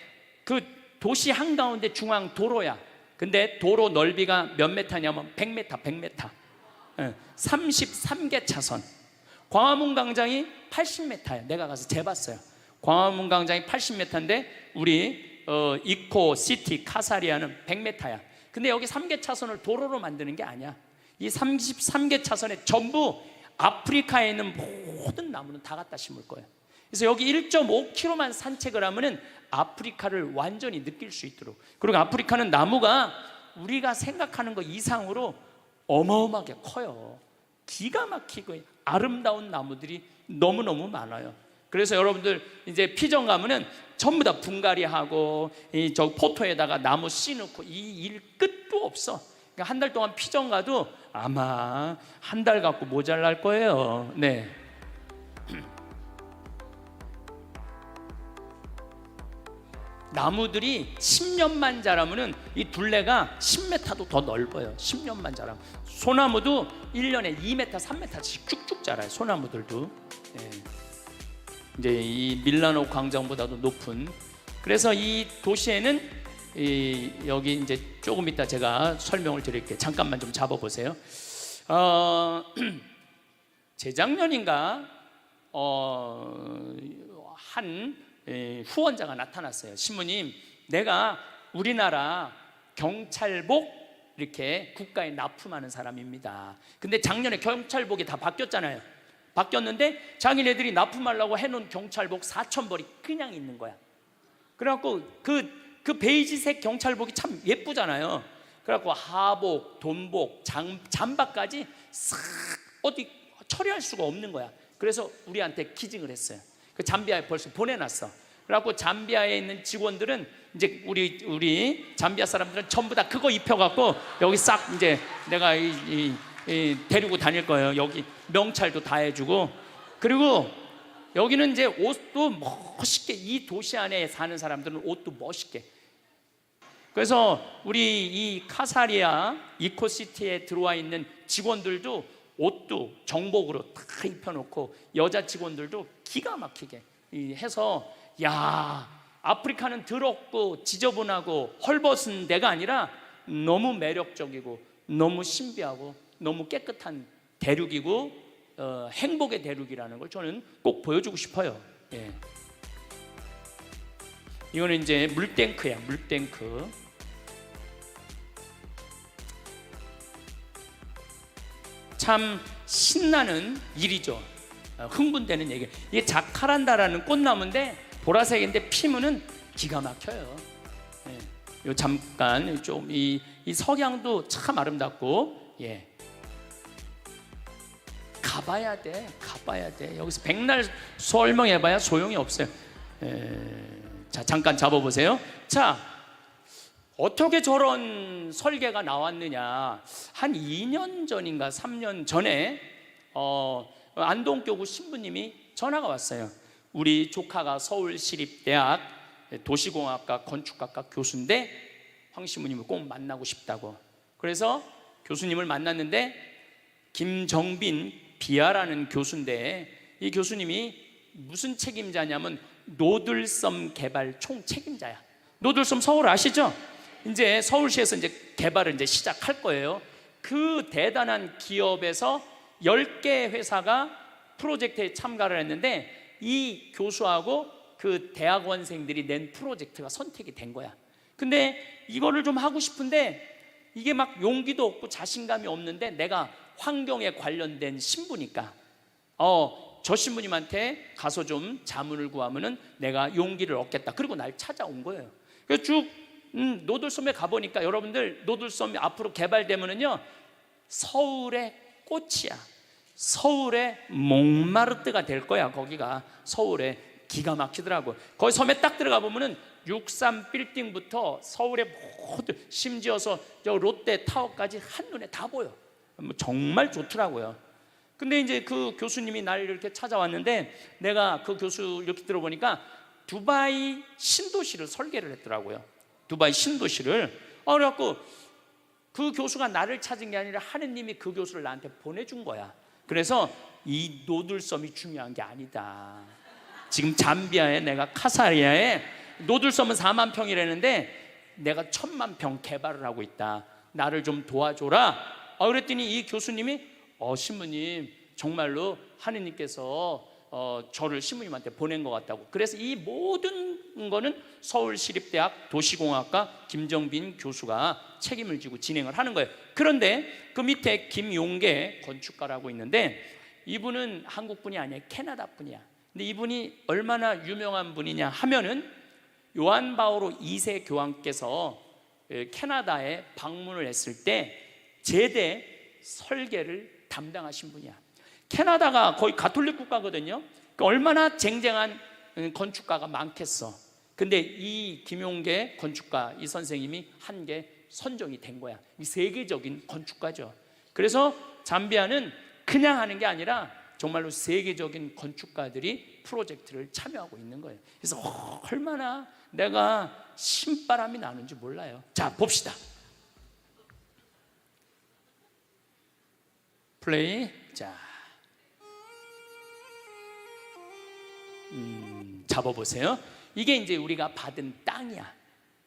그 도시 한가운데 중앙 도로야. 근데 도로 넓이가 몇 메타냐면 100m, 100m. 33개 차선. 광화문 광장이 80m예요. 내가 가서 재봤어요. 광화문 광장이 80m인데 우리 이코 시티 카사리아는 100m야. 근데 여기 3개 차선을 도로로 만드는 게 아니야. 이 33개 차선에 전부 아프리카에 있는 모든 나무는 다 갖다 심을 거예요. 그래서 여기 1.5km만 산책을 하면은 아프리카를 완전히 느낄 수 있도록. 그리고 아프리카는 나무가 우리가 생각하는 것 이상으로 어마어마하게 커요. 기가 막히고 아름다운 나무들이 너무너무 많아요. 그래서 여러분들 이제 피정 가면은 전부 다 분갈이하고 저 포토에다가 나무 씨 넣고 이 일 끝도 없어. 그러니까 한 달 동안 피정 가도 아마 한 달 갖고 모자랄 거예요. 네. 나무들이 10년만 자라면은 이 둘레가 10m도 더 넓어요. 10년만 자라면. 소나무도 1년에 2m, 3m씩 쭉쭉 자라요. 소나무들도. 네. 이제 이 밀라노 광장보다도 높은. 그래서 이 도시에는 여기 이제 조금 이따 제가 설명을 드릴게요. 잠깐만 좀 잡아보세요. 재작년인가 한 후원자가 나타났어요. 신부님, 내가 우리나라 경찰복 이렇게 국가에 납품하는 사람입니다. 근데 작년에 경찰복이 다 바뀌었잖아요. 바뀌었는데 자기네들이 납품하려고 해놓은 경찰복 4,000벌이 그냥 있는 거야. 그래갖고 그 베이지색 경찰복이 참 예쁘잖아요. 그래갖고 하복, 돈복, 잠바까지 싹 어디 처리할 수가 없는 거야. 그래서 우리한테 기증을 했어요. 그 잠비아에 벌써 보내놨어. 그래갖고 잠비아에 있는 직원들은 이제 우리 잠비아 사람들은 전부 다 그거 입혀갖고 여기 싹 이제 내가 데리고 다닐 거예요. 여기 명찰도 다 해주고. 그리고 여기는 이제 옷도 멋있게, 이 도시 안에 사는 사람들은 옷도 멋있게. 그래서 우리 이 카사리아 이코시티에 들어와 있는 직원들도 옷도 정복으로 다 입혀놓고 여자 직원들도 기가 막히게 해서, 야, 아프리카는 더럽고 지저분하고 헐벗은 데가 아니라 너무 매력적이고 너무 신비하고 너무 깨끗한 대륙이고 행복의 대륙이라는 걸 저는 꼭 보여주고 싶어요. 예. 이거는 이제 물탱크야, 물탱크. 참 신나는 일이죠. 흥분되는 얘기. 이게 자카란다라는 꽃나무인데 보라색인데 피면은 기가 막혀요. 예. 요 잠깐 좀 이 석양도 참 아름답고, 예. 가봐야 돼. 여기서 백날 설명해봐야 소용이 없어요. 자, 잠깐 잡아보세요. 자, 어떻게 저런 설계가 나왔느냐. 한 2년 전인가 3년 전에 안동교구 신부님이 전화가 왔어요. 우리 조카가 서울시립대학 도시공학과 건축학과 교수인데 황 신부님을 꼭 만나고 싶다고. 그래서 교수님을 만났는데 김정빈 비아라는 교수인데, 이 교수님이 무슨 책임자냐면 노들섬 개발 총 책임자야. 노들섬 서울 아시죠? 이제 서울시에서 이제 개발을 이제 시작할 거예요. 그 대단한 기업에서 10개 회사가 프로젝트에 참가를 했는데 이 교수하고 그 대학원생들이 낸 프로젝트가 선택이 된 거야. 근데 이거를 좀 하고 싶은데 이게 막 용기도 없고 자신감이 없는데, 내가 환경에 관련된 신부니까 저 신부님한테 가서 좀 자문을 구하면은 내가 용기를 얻겠다. 그리고 날 찾아온 거예요. 그래서 쭉 노들섬에 가보니까, 여러분들 노들섬이 앞으로 개발되면은요 서울의 꽃이야. 서울의 몽마르트가 될 거야. 거기가 서울에 기가 막히더라고. 거기 섬에 딱 들어가 보면은 63 빌딩부터 서울의 모든, 심지어서 저 롯데 타워까지 한눈에 다 보여. 정말 좋더라고요. 근데 이제 그 교수님이 날 이렇게 찾아왔는데, 내가 그 교수 이렇게 들어보니까 두바이 신도시를 설계를 했더라고요. 두바이 신도시를. 그래갖고 그 교수가 나를 찾은 게 아니라 하느님이 그 교수를 나한테 보내준 거야. 그래서 이 노들섬이 중요한 게 아니다. 지금 잠비아에, 내가 카사리아에 노들섬은 4만 평이라는데 내가 1,000만 평 개발을 하고 있다. 나를 좀 도와줘라. 그랬더니 이 교수님이 신부님, 정말로 하느님께서 저를 신부님한테 보낸 것 같다고. 그래서 이 모든 거는 서울시립대학 도시공학과 김정빈 교수가 책임을 지고 진행을 하는 거예요. 그런데 그 밑에 김용계 건축가라고 있는데, 이분은 한국 분이 아니에요. 캐나다 분이야. 근데 이분이 얼마나 유명한 분이냐 하면은 요한 바오로 2세 교황께서 캐나다에 방문을 했을 때 제대 설계를 담당하신 분이야. 캐나다가 거의 가톨릭 국가거든요. 그러니까 얼마나 쟁쟁한 건축가가 많겠어. 근데 이 김용계 건축가, 이 선생님이 한 게 선정이 된 거야. 이 세계적인 건축가죠. 그래서 잠비아는 그냥 하는 게 아니라 정말로 세계적인 건축가들이 프로젝트를 참여하고 있는 거예요. 그래서 얼마나 내가 신바람이 나는지 몰라요. 자, 봅시다. 플레이. 자, 잡아보세요. 이게 이제 우리가 받은 땅이야.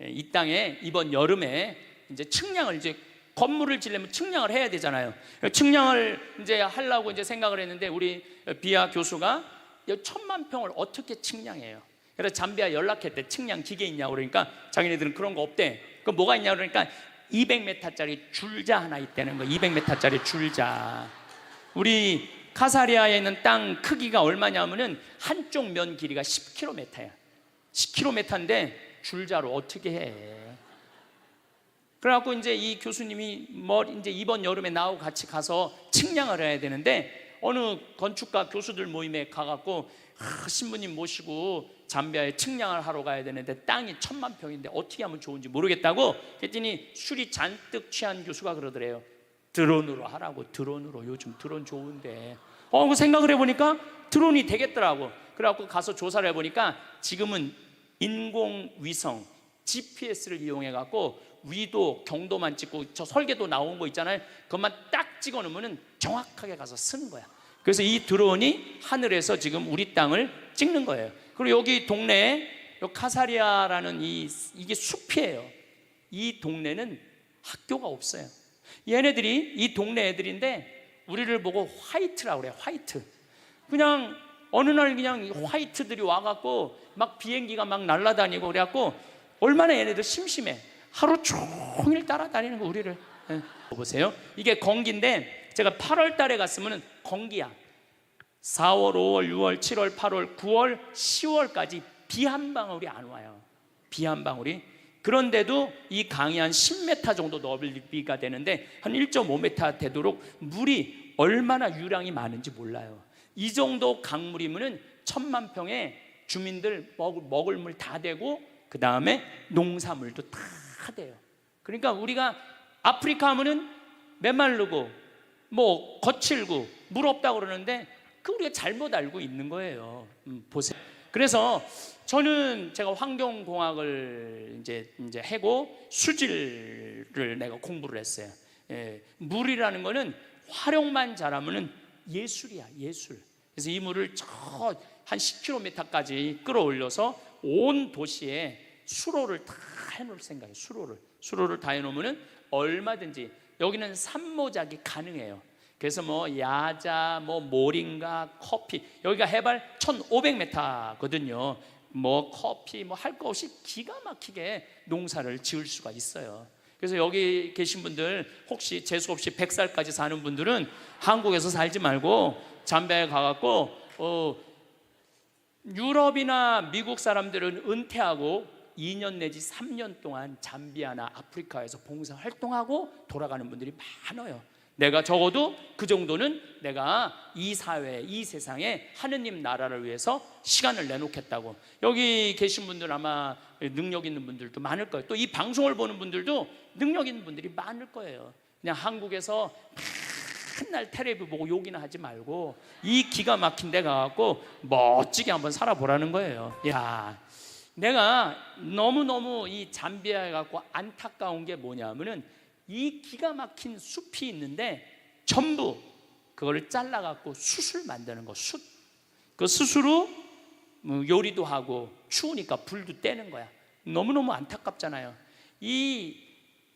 이 땅에 이번 여름에 이제 측량을, 이제 건물을 지려면 측량을 해야 되잖아요. 측량을 이제 하려고 이제 생각을 했는데 우리 비아 교수가 1000만 평을 어떻게 측량해요? 그래서 잠비아 연락했대. 측량 기계 있냐고. 그러니까 자기네들은 그런 거 없대. 그 뭐가 있냐고. 그러니까 200m짜리 줄자 하나 있다는 거. 200m짜리 줄자. 우리 카사리아에 있는 땅 크기가 얼마냐면은 한쪽 면 길이가 10km야. 10km인데 줄자로 어떻게 해? 그래갖고 이제 이 교수님이 이제 이번 여름에 나하고 같이 가서 측량을 해야 되는데, 어느 건축가 교수들 모임에 가갖고 신부님 모시고 잠비아에 측량을 하러 가야 되는데 땅이 1000만 평인데 어떻게 하면 좋은지 모르겠다고 했더니 술이 잔뜩 취한 교수가 그러더래요. 드론으로 하라고. 드론으로. 요즘 드론 좋은데. 그 생각을 해보니까 드론이 되겠더라고. 그래갖고 가서 조사를 해보니까 지금은 인공위성 GPS를 이용해갖고 위도 경도만 찍고 저 설계도 나온 거 있잖아요. 그것만 딱 찍어놓으면 정확하게 가서 쓰는 거야. 그래서 이 드론이 하늘에서 지금 우리 땅을 찍는 거예요. 그리고 여기 동네에 카사리아라는 이게 숲이에요. 이 동네는 학교가 없어요. 얘네들이, 이 동네 애들인데 우리를 보고 화이트라고 그래요. 화이트. 그냥 어느 날 그냥 화이트들이 와갖고 막 비행기가 막 날아다니고 그래갖고 얼마나 얘네들 심심해. 하루 종일 따라다니는 거 우리를. 보세요. 이게 건기인데 제가 8월 달에 갔으면 건기야. 4월, 5월, 6월, 7월, 8월, 9월, 10월까지 비 한 방울이 안 와요. 비 한 방울이. 그런데도 이 강이 한 10m 정도 넓이가 되는데 한 1.5m 되도록 물이 얼마나 유량이 많은지 몰라요. 이 정도 강물이면은 1000만 평에 주민들 먹을 물 다 되고 그 다음에 농사물도 다 돼요. 그러니까 우리가 아프리카 하면은 메마르고 뭐 거칠고 물 없다고 그러는데 그 우리가 잘못 알고 있는 거예요. 보세요. 그래서 저는 제가 환경공학을 이제 하고 수질을 내가 공부를 했어요. 물이라는 거는 활용만 잘하면은 예술이야, 예술. 그래서 이 물을 저 한 10km까지 끌어올려서 온 도시에 수로를 다 해놓을 생각이에요. 수로를 다 해놓으면은 얼마든지 여기는 산모작이 가능해요. 그래서 뭐 야자, 뭐 모링가, 커피, 여기가 해발 1500m거든요. 뭐 커피 뭐 할 거 없이 기가 막히게 농사를 지을 수가 있어요. 그래서 여기 계신 분들 혹시 재수 없이 100살까지 사는 분들은 한국에서 살지 말고 잠비아에 가갖고 유럽이나 미국 사람들은 은퇴하고 2년 내지 3년 동안 잠비아나 아프리카에서 봉사활동하고 돌아가는 분들이 많아요. 내가 적어도 그 정도는 내가 이 사회, 이 세상에 하느님 나라를 위해서 시간을 내놓겠다고. 여기 계신 분들 아마 능력 있는 분들도 많을 거예요. 또 이 방송을 보는 분들도 능력 있는 분들이 많을 거예요. 그냥 한국에서 맨날 텔레비 보고 욕이나 하지 말고 이 기가 막힌 데 가갖고 멋지게 한번 살아보라는 거예요. 야, 내가 너무너무 이 잠비아에 갖고 안타까운 게 뭐냐면은 이 기가 막힌 숲이 있는데 전부 그거를 잘라갖고 숯을 만드는 거. 숯. 그 숯으로 요리도 하고 추우니까 불도 떼는 거야. 너무너무 안타깝잖아요. 이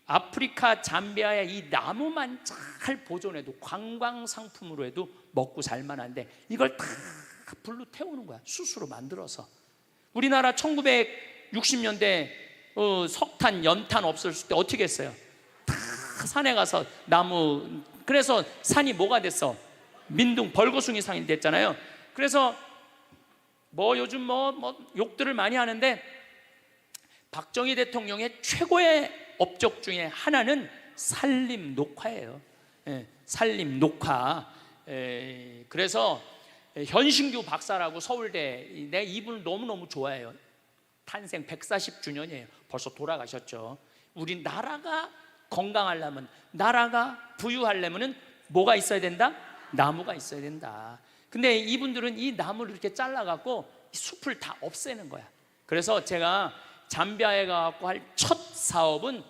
아프리카 잠비아의 이 나무만 잘 보존해도 관광 상품으로 해도 먹고 살만한데 이걸 다 불로 태우는 거야. 숯으로 만들어서. 우리나라 1960년대 석탄, 연탄 없었을 때 어떻게 했어요? 다 산에 가서 나무. 그래서 산이 뭐가 됐어? 민둥 벌거숭이 산이 됐잖아요. 그래서 뭐 요즘 뭐 욕들을 많이 하는데 박정희 대통령의 최고의 업적 중에 하나는 산림 녹화예요. 산림 녹화. 그래서 현신규 박사라고 서울대, 내가 이분을 너무너무 좋아해요. 탄생 140주년이에요. 벌써 돌아가셨죠. 우리 나라가 건강하려면, 나라가 부유하려면은 뭐가 있어야 된다? 나무가 있어야 된다. 근데 이분들은 이 나무를 이렇게 잘라갖고 숲을 다 없애는 거야. 그래서 제가 잠비아에 가갖고 할 첫 사업은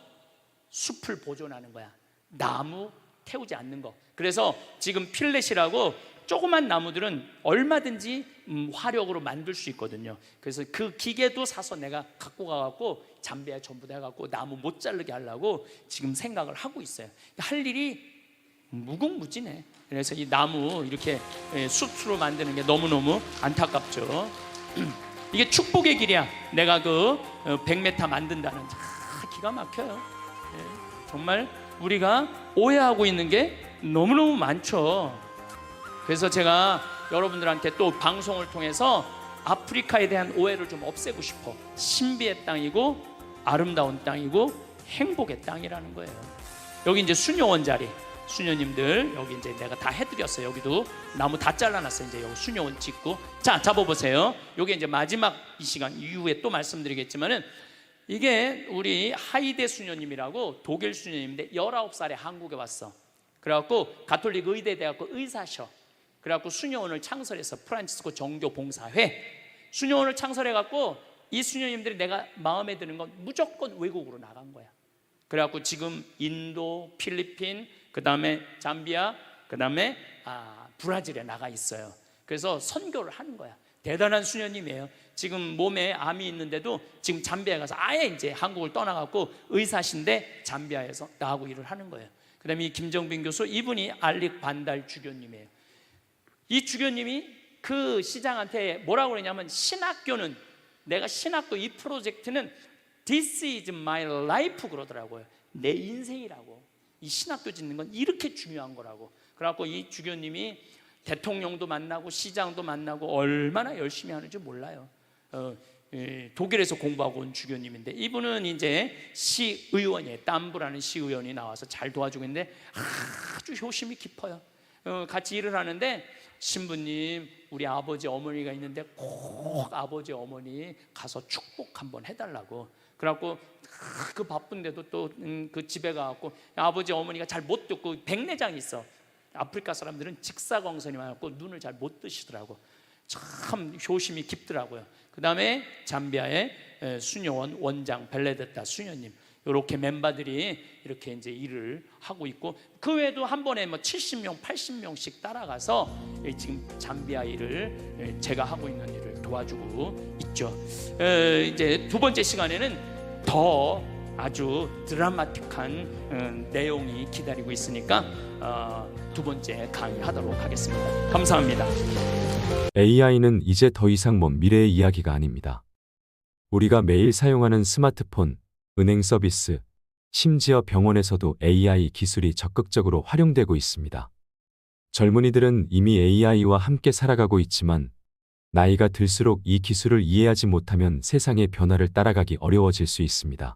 숲을 보존하는 거야. 나무 태우지 않는 거. 그래서 지금 필렛이라고 조그만 나무들은 얼마든지 화력으로 만들 수 있거든요. 그래서 그 기계도 사서 내가 갖고 가갖고 잠비아에 전부 다 해갖고 나무 못 자르게 하려고 지금 생각을 하고 있어요. 할 일이 무궁무진해. 그래서 이 나무 이렇게 숯으로 만드는 게 너무너무 안타깝죠. 이게 축복의 길이야. 내가 그 100m 만든다는, 기가 막혀요. 정말 우리가 오해하고 있는 게 너무너무 많죠. 그래서 제가 여러분들한테 또 방송을 통해서 아프리카에 대한 오해를 좀 없애고 싶어. 신비의 땅이고 아름다운 땅이고 행복의 땅이라는 거예요. 여기 이제 수녀원 자리, 수녀님들 여기 이제 내가 다 해드렸어요. 여기도 나무 다 잘라놨어요. 이제 여기 수녀원 짓고, 자 잡아보세요. 여기 이제 마지막 이 시간 이후에 또 말씀드리겠지만은, 이게 우리 하이데 수녀님이라고 독일 수녀님인데 19살에 한국에 왔어. 그래갖고 가톨릭 의대 대학교 의사셔. 그래갖고 수녀원을 창설해서 프란치스코 정교봉사회 수녀원을 창설해갖고, 이 수녀님들이 내가 마음에 드는 건 무조건 외국으로 나간 거야. 그래갖고 지금 인도, 필리핀, 그 다음에 잠비아, 그 다음에 브라질에 나가 있어요. 그래서 선교를 하는 거야. 대단한 수녀님이에요. 지금 몸에 암이 있는데도 지금 잠비아에 가서 아예 이제 한국을 떠나갖고 의사신데 잠비아에서 나하고 일을 하는 거예요. 그 다음에 이 김정빈 교수, 이분이 알릭 반달 주교님이에요. 이 주교님이 그 시장한테 뭐라고 그러냐면, 신학교는, 내가 신학교 이 프로젝트는 This is my life 그러더라고요. 내 인생이라고. 이 신학교 짓는 건 이렇게 중요한 거라고. 그래갖고 이 주교님이 대통령도 만나고 시장도 만나고 얼마나 열심히 하는지 몰라요. 독일에서 공부하고 온 주교님인데, 이분은 이제 시의원이에요. 땀부라는 시의원이 나와서 잘 도와주고 있는데 아주 효심이 깊어요. 같이 일을 하는데, 신부님 우리 아버지 어머니가 있는데 꼭 아버지 어머니 가서 축복 한번 해달라고. 그래갖고 그 바쁜데도 또 그 집에 가갖고, 아버지 어머니가 잘 못 듣고 백내장이 있어. 아프리카 사람들은 직사광선이 많았고 눈을 잘 못 뜨시더라고. 참 효심이 깊더라고요. 그 다음에 잠비아의 수녀원 원장 벨레데타 수녀님, 이렇게 멤버들이 이렇게 이제 일을 하고 있고, 그 외에도 한 번에 뭐 70명, 80명씩 따라가서 지금 잠비아 일을 제가 하고 있는 일을 도와주고 있죠. 이제 두 번째 시간에는 더 아주 드라마틱한 내용이 기다리고 있으니까 두 번째 강의하도록 하겠습니다. 감사합니다. AI는 이제 더 이상 먼 미래의 이야기가 아닙니다. 우리가 매일 사용하는 스마트폰, 은행 서비스, 심지어 병원에서도 AI 기술이 적극적으로 활용되고 있습니다. 젊은이들은 이미 AI와 함께 살아가고 있지만, 나이가 들수록 이 기술을 이해하지 못하면 세상의 변화를 따라가기 어려워질 수 있습니다.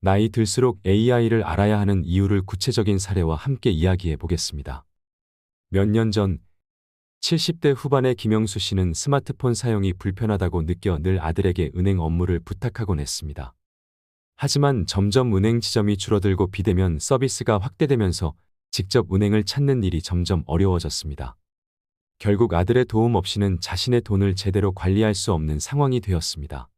나이 들수록 AI를 알아야 하는 이유를 구체적인 사례와 함께 이야기해 보겠습니다. 몇 년 전 70대 후반의 김영수 씨는 스마트폰 사용이 불편하다고 느껴 늘 아들에게 은행 업무를 부탁하곤 했습니다. 하지만 점점 은행 지점이 줄어들고 비대면 서비스가 확대되면서 직접 은행을 찾는 일이 점점 어려워졌습니다. 결국 아들의 도움 없이는 자신의 돈을 제대로 관리할 수 없는 상황이 되었습니다.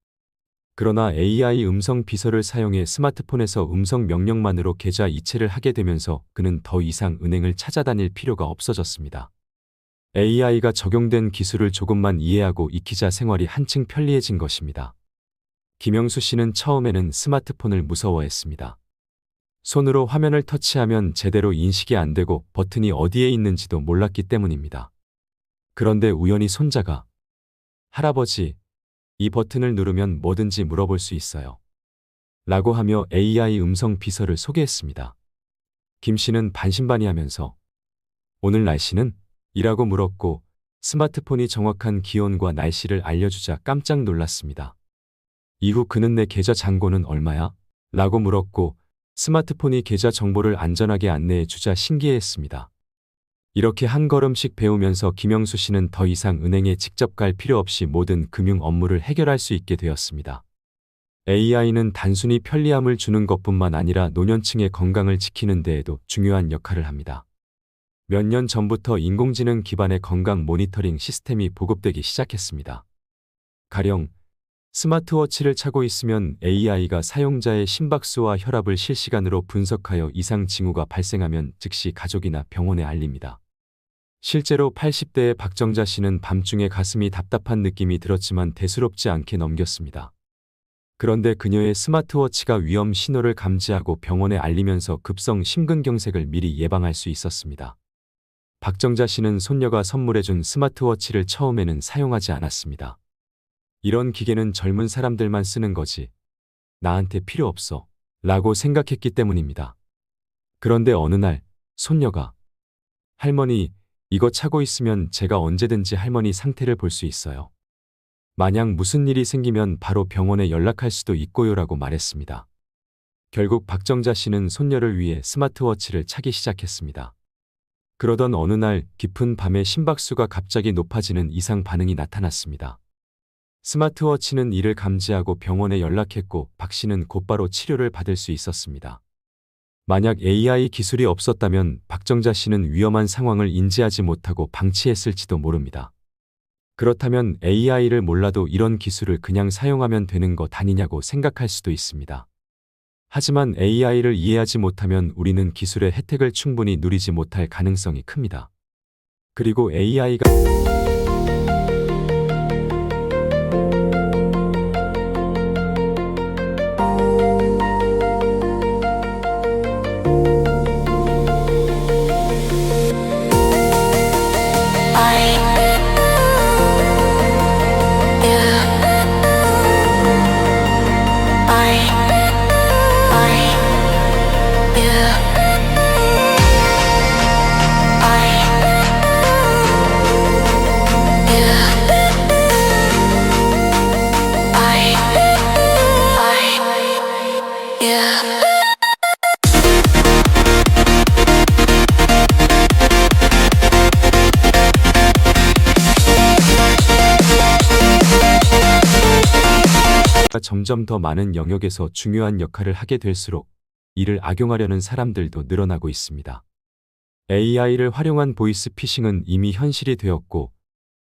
그러나 AI 음성 비서를 사용해 스마트폰에서 음성 명령만으로 계좌 이체를 하게 되면서 그는 더 이상 은행을 찾아다닐 필요가 없어졌습니다. AI가 적용된 기술을 조금만 이해하고 익히자 생활이 한층 편리해진 것입니다. 김영수 씨는 처음에는 스마트폰을 무서워했습니다. 손으로 화면을 터치하면 제대로 인식이 안 되고 버튼이 어디에 있는지도 몰랐기 때문입니다. 그런데 우연히 손자가 "할아버지, 이 버튼을 누르면 뭐든지 물어볼 수 있어요" 라고 하며 AI 음성 비서를 소개했습니다. 김 씨는 반신반의하면서 "오늘 날씨는?" 이라고 물었고, 스마트폰이 정확한 기온과 날씨를 알려주자 깜짝 놀랐습니다. 이후 그는 "내 계좌 잔고는 얼마야?" 라고 물었고, 스마트폰이 계좌 정보를 안전하게 안내해 주자 신기해했습니다. 이렇게 한 걸음씩 배우면서 김영수 씨는 더 이상 은행에 직접 갈 필요 없이 모든 금융 업무를 해결할 수 있게 되었습니다. AI는 단순히 편리함을 주는 것뿐만 아니라 노년층의 건강을 지키는 데에도 중요한 역할을 합니다. 몇 년 전부터 인공지능 기반의 건강 모니터링 시스템이 보급되기 시작했습니다. 가령 스마트워치를 차고 있으면 AI가 사용자의 심박수와 혈압을 실시간으로 분석하여 이상 징후가 발생하면 즉시 가족이나 병원에 알립니다. 실제로 80대의 박정자 씨는 밤중에 가슴이 답답한 느낌이 들었지만 대수롭지 않게 넘겼습니다. 그런데 그녀의 스마트워치가 위험 신호를 감지하고 병원에 알리면서 급성 심근경색을 미리 예방할 수 있었습니다. 박정자 씨는 손녀가 선물해준 스마트워치를 처음에는 사용하지 않았습니다. 이런 기계는 젊은 사람들만 쓰는 거지. 나한테 필요 없어. 라고 생각했기 때문입니다. 그런데 어느 날 손녀가 할머니, 이거 차고 있으면 제가 언제든지 할머니 상태를 볼 수 있어요. 만약 무슨 일이 생기면 바로 병원에 연락할 수도 있고요라고 말했습니다. 결국 박정자 씨는 손녀를 위해 스마트워치를 차기 시작했습니다. 그러던 어느 날 깊은 밤에 심박수가 갑자기 높아지는 이상 반응이 나타났습니다. 스마트워치는 이를 감지하고 병원에 연락했고 박 씨는 곧바로 치료를 받을 수 있었습니다. 만약 AI 기술이 없었다면 박정자 씨는 위험한 상황을 인지하지 못하고 방치했을지도 모릅니다. 그렇다면 AI를 몰라도 이런 기술을 그냥 사용하면 되는 것 아니냐고 생각할 수도 있습니다. 하지만 AI를 이해하지 못하면 우리는 기술의 혜택을 충분히 누리지 못할 가능성이 큽니다. 그리고 AI가 점점 더 많은 영역에서 중요한 역할을 하게 될수록 이를 악용하려는 사람들도 늘어나고 있습니다. AI를 활용한 보이스 피싱은 이미 현실이 되었고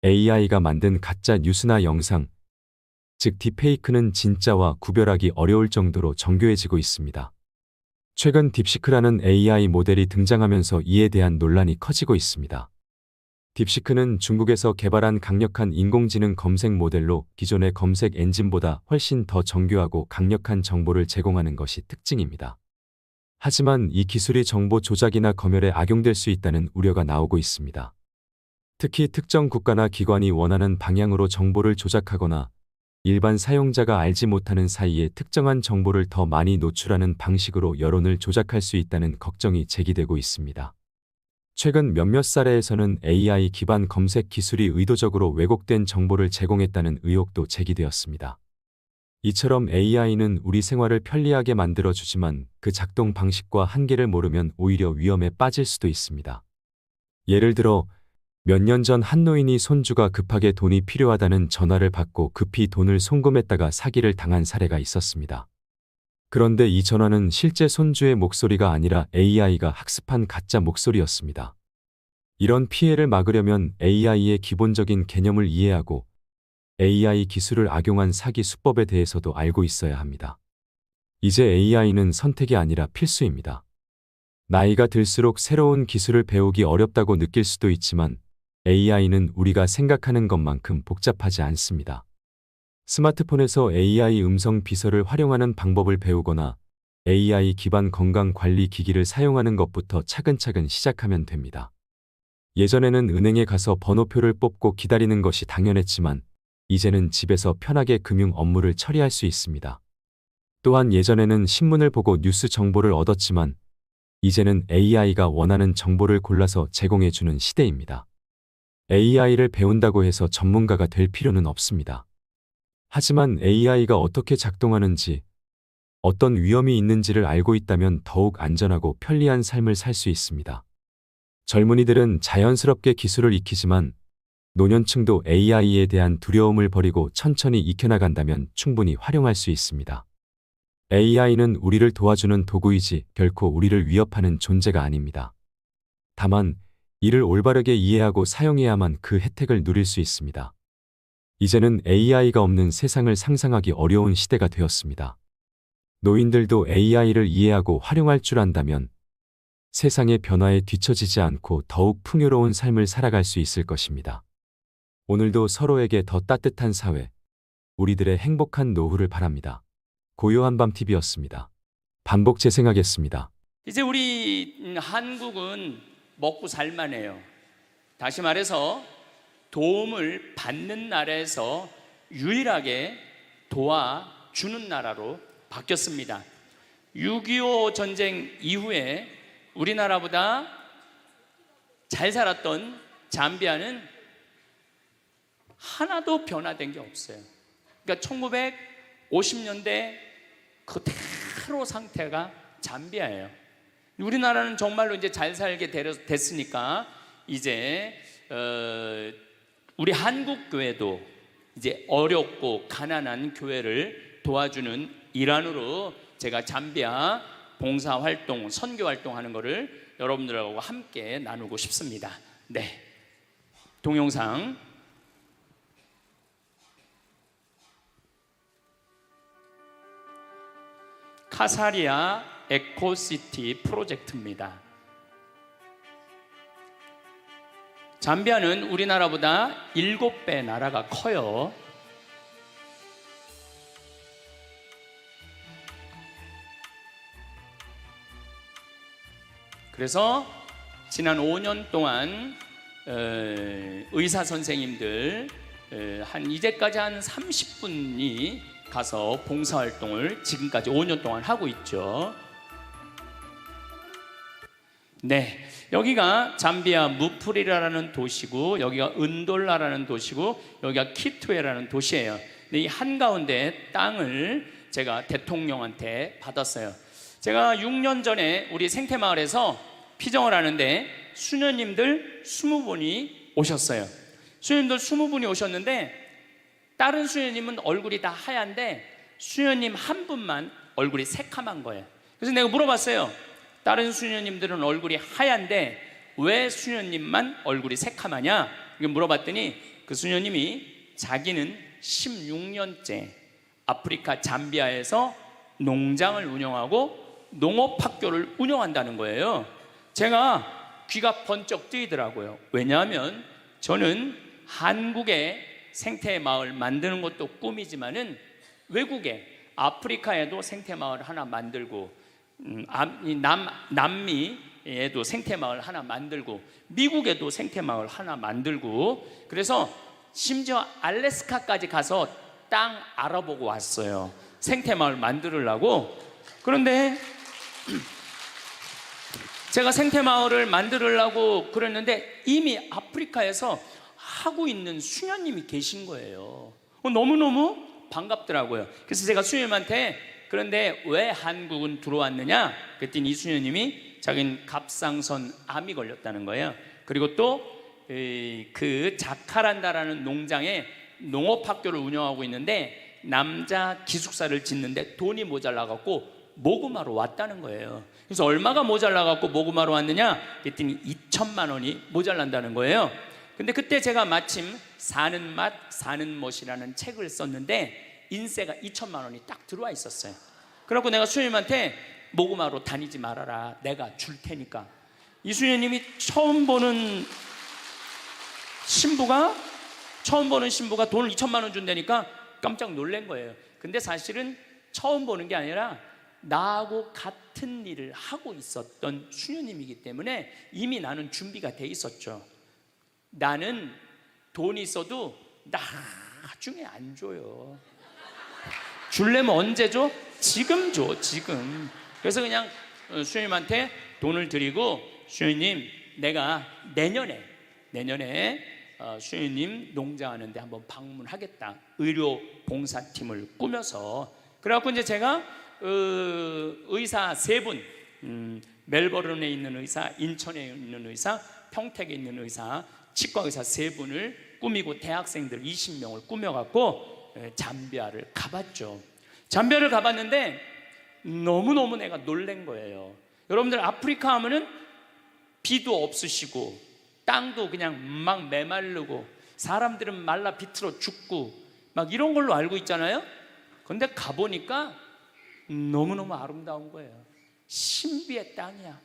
AI가 만든 가짜 뉴스나 영상, 즉 딥페이크는 진짜와 구별하기 어려울 정도로 정교해지고 있습니다. 최근 딥시크라는 AI 모델이 등장하면서 이에 대한 논란이 커지고 있습니다. 딥시크는 중국에서 개발한 강력한 인공지능 검색 모델로 기존의 검색 엔진보다 훨씬 더 정교하고 강력한 정보를 제공하는 것이 특징입니다. 하지만 이 기술이 정보 조작이나 검열에 악용될 수 있다는 우려가 나오고 있습니다. 특히 특정 국가나 기관이 원하는 방향으로 정보를 조작하거나 일반 사용자가 알지 못하는 사이에 특정한 정보를 더 많이 노출하는 방식으로 여론을 조작할 수 있다는 걱정이 제기되고 있습니다. 최근 몇몇 사례에서는 AI 기반 검색 기술이 의도적으로 왜곡된 정보를 제공했다는 의혹도 제기되었습니다. 이처럼 AI는 우리 생활을 편리하게 만들어주지만 그 작동 방식과 한계를 모르면 오히려 위험에 빠질 수도 있습니다. 예를 들어 몇 년 전 한 노인이 손주가 급하게 돈이 필요하다는 전화를 받고 급히 돈을 송금했다가 사기를 당한 사례가 있었습니다. 그런데 이 전화는 실제 손주의 목소리가 아니라 AI가 학습한 가짜 목소리였습니다. 이런 피해를 막으려면 AI의 기본적인 개념을 이해하고 AI 기술을 악용한 사기 수법에 대해서도 알고 있어야 합니다. 이제 AI는 선택이 아니라 필수입니다. 나이가 들수록 새로운 기술을 배우기 어렵다고 느낄 수도 있지만 AI는 우리가 생각하는 것만큼 복잡하지 않습니다. 스마트폰에서 AI 음성 비서를 활용하는 방법을 배우거나 AI 기반 건강 관리 기기를 사용하는 것부터 차근차근 시작하면 됩니다. 예전에는 은행에 가서 번호표를 뽑고 기다리는 것이 당연했지만 이제는 집에서 편하게 금융 업무를 처리할 수 있습니다. 또한 예전에는 신문을 보고 뉴스 정보를 얻었지만 이제는 AI가 원하는 정보를 골라서 제공해주는 시대입니다. AI를 배운다고 해서 전문가가 될 필요는 없습니다. 하지만 AI가 어떻게 작동하는지, 어떤 위험이 있는지를 알고 있다면 더욱 안전하고 편리한 삶을 살 수 있습니다. 젊은이들은 자연스럽게 기술을 익히지만 노년층도 AI에 대한 두려움을 버리고 천천히 익혀나간다면 충분히 활용할 수 있습니다. AI는 우리를 도와주는 도구이지 결코 우리를 위협하는 존재가 아닙니다. 다만 이를 올바르게 이해하고 사용해야만 그 혜택을 누릴 수 있습니다. 이제는 AI가 없는 세상을 상상하기 어려운 시대가 되었습니다. 노인들도 AI를 이해하고 활용할 줄 안다면 세상의 변화에 뒤처지지 않고 더욱 풍요로운 삶을 살아갈 수 있을 것입니다. 오늘도 서로에게 더 따뜻한 사회, 우리들의 행복한 노후를 바랍니다. 고요한 밤 TV였습니다. 반복 재생하겠습니다. 이제 우리 한국은 먹고 살만해요. 다시 말해서 도움을 받는 나라에서 유일하게 도와주는 나라로 바뀌었습니다. 6.25 전쟁 이후에 우리나라보다 잘 살았던 잠비아는 하나도 변화된 게 없어요. 그러니까 1950년대 그대로 상태가 잠비아예요. 우리나라는 정말로 이제 잘 살게 됐으니까 이제 우리 한국 교회도 이제 어렵고 가난한 교회를 도와주는 일환으로 제가 잠비아 봉사활동, 선교활동하는 거를 여러분들하고 함께 나누고 싶습니다. 네, 동영상 카사리아 에코시티 프로젝트입니다. 잠비아는 우리나라보다 7배 나라가 커요. 그래서 지난 5년 동안 의사 선생님들 이제까지 한 30분이 가서 봉사활동을 지금까지 5년 동안 하고 있죠. 네, 여기가 잠비아 무프리라라는 도시고 여기가 은돌라라는 도시고 여기가 키투에라는 도시예요. 근데 이 한가운데 땅을 제가 대통령한테 받았어요. 제가 6년 전에 우리 생태마을에서 피정을 하는데 수녀님들 20분이 오셨어요. 수녀님들 20분이 오셨는데 다른 수녀님은 얼굴이 다 하얀데 수녀님 한 분만 얼굴이 새카만 거예요. 그래서 내가 물어봤어요. 다른 수녀님들은 얼굴이 하얀데 왜 수녀님만 얼굴이 새카마냐? 이렇게 물어봤더니 그 수녀님이 자기는 16년째 아프리카 잠비아에서 농장을 운영하고 농업학교를 운영한다는 거예요. 제가 귀가 번쩍 뜨이더라고요. 왜냐하면 저는 한국의 생태마을 만드는 것도 꿈이지만은 외국에 아프리카에도 생태마을 하나 만들고 남미에도 생태마을 하나 만들고 미국에도 생태마을 하나 만들고 그래서 심지어 알래스카까지 가서 땅 알아보고 왔어요. 생태마을 만들려고. 그런데 제가 생태마을을 만들려고 그랬는데 이미 아프리카에서 하고 있는 수녀님이 계신 거예요. 너무너무 반갑더라고요. 그래서 제가 수녀님한테 그런데 왜 한국은 들어왔느냐? 그랬더니 이 수녀님이 자기는 갑상선 암이 걸렸다는 거예요. 그리고 또 그 자카란다라는 농장에 농업학교를 운영하고 있는데 남자 기숙사를 짓는데 돈이 모자라갖고 모금하러 왔다는 거예요. 그래서 얼마가 모자라갖고 모금하러 왔느냐? 그랬더니 2천만 원이 모자란다는 거예요. 근데 그때 제가 마침 사는 맛 사는 멋이라는 책을 썼는데 인세가 2천만 원이 딱 들어와 있었어요. 그래갖고 내가 수녀님한테 모금하러 다니지 말아라, 내가 줄 테니까. 이 수녀님이 처음 보는 신부가 돈을 2천만 원 준다니까 깜짝 놀란 거예요. 근데 사실은 처음 보는 게 아니라 나하고 같은 일을 하고 있었던 수녀님이기 때문에 이미 나는 준비가 돼 있었죠. 나는 돈이 있어도 나중에 안 줘요. 줄려면 언제 줘? 지금 줘, 지금. 그래서 그냥 수녀님한테 돈을 드리고 수녀님, 내가 내년에 수녀님 농장하는데 한번 방문하겠다. 의료 봉사팀을 꾸며서. 그래갖고 이제 제가 의사 3분, 멜버른에 있는 의사, 인천에 있는 의사, 평택에 있는 의사, 치과 의사 3분을 꾸미고 대학생들 20명을 꾸며갖고 잠비아를 가봤죠. 잠비아를 가봤는데 너무너무 내가 놀란 거예요. 여러분들 아프리카 하면은 비도 없으시고 땅도 그냥 막 메마르고 사람들은 말라 비틀어 죽고 막 이런 걸로 알고 있잖아요. 근데 가보니까 너무너무 아름다운 거예요. 신비의 땅이야.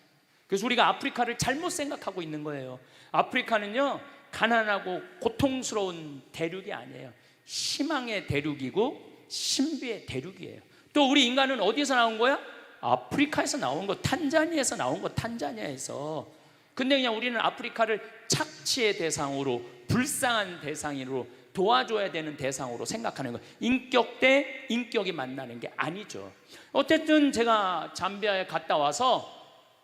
그래서 우리가 아프리카를 잘못 생각하고 있는 거예요. 아프리카는요, 가난하고 고통스러운 대륙이 아니에요. 희망의 대륙이고 신비의 대륙이에요. 또 우리 인간은 어디서 나온 거야? 아프리카에서 나온 거, 탄자니아에서 나온 거, 탄자니아에서. 근데 그냥 우리는 아프리카를 착취의 대상으로, 불쌍한 대상으로, 도와줘야 되는 대상으로 생각하는 거예요. 인격 대 인격이 만나는 게 아니죠. 어쨌든 제가 잠비아에 갔다 와서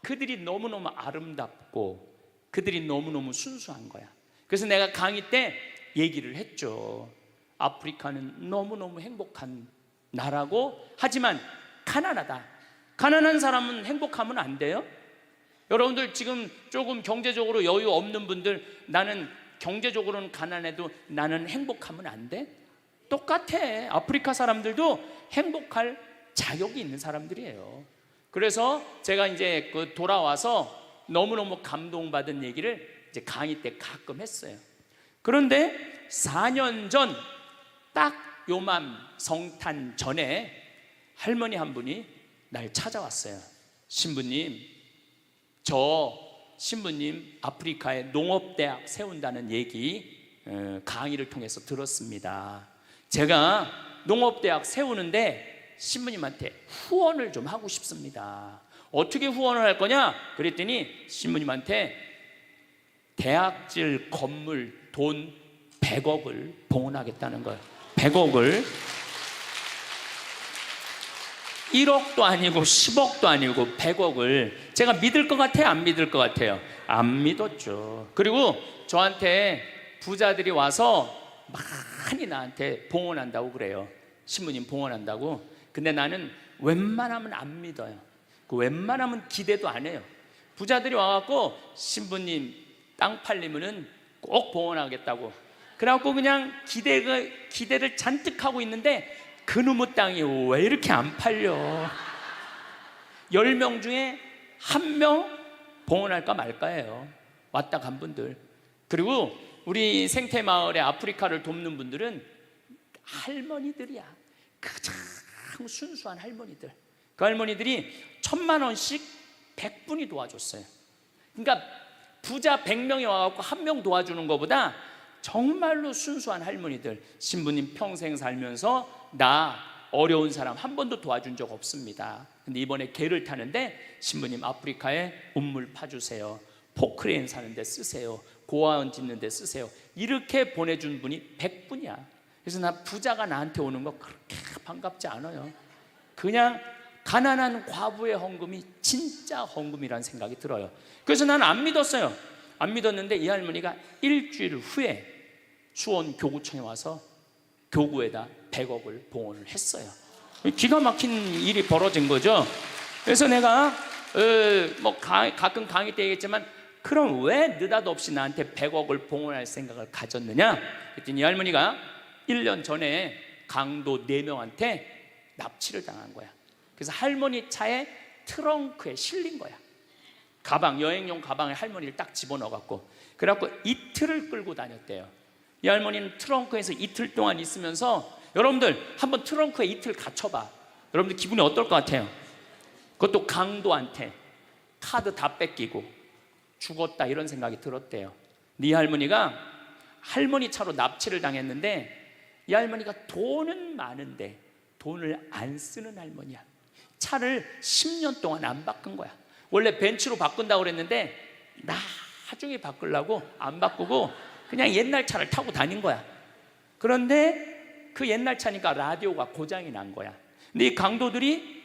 그들이 너무너무 아름답고 그들이 너무너무 순수한 거야. 그래서 내가 강의 때 얘기를 했죠. 아프리카는 너무너무 행복한 나라고, 하지만 가난하다. 가난한 사람은 행복하면 안 돼요? 여러분들 지금 조금 경제적으로 여유 없는 분들, 나는 경제적으로는 가난해도 나는 행복하면 안 돼? 똑같아. 아프리카 사람들도 행복할 자격이 있는 사람들이에요. 그래서 제가 이제 돌아와서 너무너무 감동받은 얘기를 이제 강의 때 가끔 했어요. 그런데 4년 전 딱 요맘 성탄 전에 할머니 한 분이 날 찾아왔어요. 신부님, 저 신부님 아프리카에 농업대학 세운다는 얘기 강의를 통해서 들었습니다. 제가 농업대학 세우는데 신부님한테 후원을 좀 하고 싶습니다. 어떻게 후원을 할 거냐? 그랬더니 신부님한테 대학질 건물 돈 100억을 봉헌하겠다는 거예요. 100억을. 1억도 아니고 10억도 아니고 100억을. 제가 믿을 것 같아요? 안 믿을 것 같아요? 안 믿었죠. 그리고 저한테 부자들이 와서 많이 나한테 봉헌한다고 그래요. 신부님 봉헌한다고. 근데 나는 웬만하면 안 믿어요. 그 웬만하면 기대도 안 해요. 부자들이 와갖고 신부님 땅 팔리면은 꼭 봉헌하겠다고. 그래갖고 그냥 기대를 잔뜩 하고 있는데 그놈의 땅이 왜 이렇게 안 팔려? 10명 중에 1명 봉헌할까 말까예요. 왔다 간 분들. 그리고 우리 생태마을의 아프리카를 돕는 분들은 할머니들이야. 가장 순수한 할머니들. 그 할머니들이 1,000만 원씩 100분이 도와줬어요. 그러니까 부자 100명이 와갖고 1명 도와주는 것보다 정말로 순수한 할머니들. 신부님 평생 살면서 나 어려운 사람 한 번도 도와준 적 없습니다. 근데 이번에 개를 타는데 신부님 아프리카에 우물 파주세요. 포크레인 사는데 쓰세요. 고아원 짓는데 쓰세요. 이렇게 보내준 분이 100분이야. 그래서 나 부자가 나한테 오는 거 그렇게 반갑지 않아요. 그냥 가난한 과부의 헌금이 진짜 헌금이라는 생각이 들어요. 그래서 나는 안 믿었어요. 안 믿었는데 이 할머니가 일주일 후에 수원 교구청에 와서 교구에다 100억을 봉헌을 했어요. 기가 막힌 일이 벌어진 거죠. 그래서 내가 가끔 강의 때 얘기했지만, 그럼 왜 느닷없이 나한테 100억을 봉헌할 생각을 가졌느냐? 그랬더니 이 할머니가 1년 전에 강도 4명한테 납치를 당한 거야. 그래서 할머니 차에 트렁크에 실린 거야. 가방, 여행용 가방에 할머니를 딱 집어넣어갖고, 그래갖고 이틀을 끌고 다녔대요. 이 할머니는 트렁크에서 이틀 동안 있으면서, 여러분들 한번 트렁크에 이틀 갇혀봐. 여러분들 기분이 어떨 것 같아요? 그것도 강도한테 카드 다 뺏기고 죽었다 이런 생각이 들었대요. 이 할머니가 할머니 차로 납치를 당했는데, 이 할머니가 돈은 많은데 돈을 안 쓰는 할머니야. 차를 10년 동안 안 바꾼 거야. 원래 벤츠로 바꾼다고 그랬는데 나중에 바꾸려고 안 바꾸고 그냥 옛날 차를 타고 다닌 거야. 그런데 그 옛날 차니까 라디오가 고장이 난 거야. 근데 이 강도들이,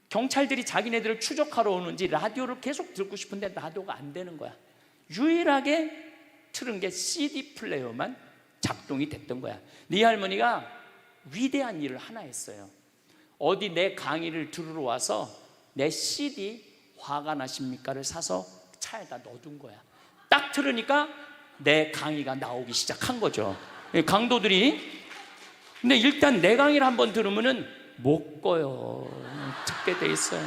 경찰들이 자기네들을 추적하러 오는지 라디오를 계속 듣고 싶은데 라디오가 안 되는 거야. 유일하게 틀은 게 CD 플레이어만 작동이 됐던 거야. 네 할머니가 위대한 일을 하나 했어요. 어디 내 강의를 들으러 와서 내 CD 화가 나십니까를 사서 차에다 넣어둔 거야. 딱 들으니까 내 강의가 나오기 시작한 거죠. 강도들이. 근데 일단 내 강의를 한번 들으면은 못 꺼요. 듣게 돼 있어요.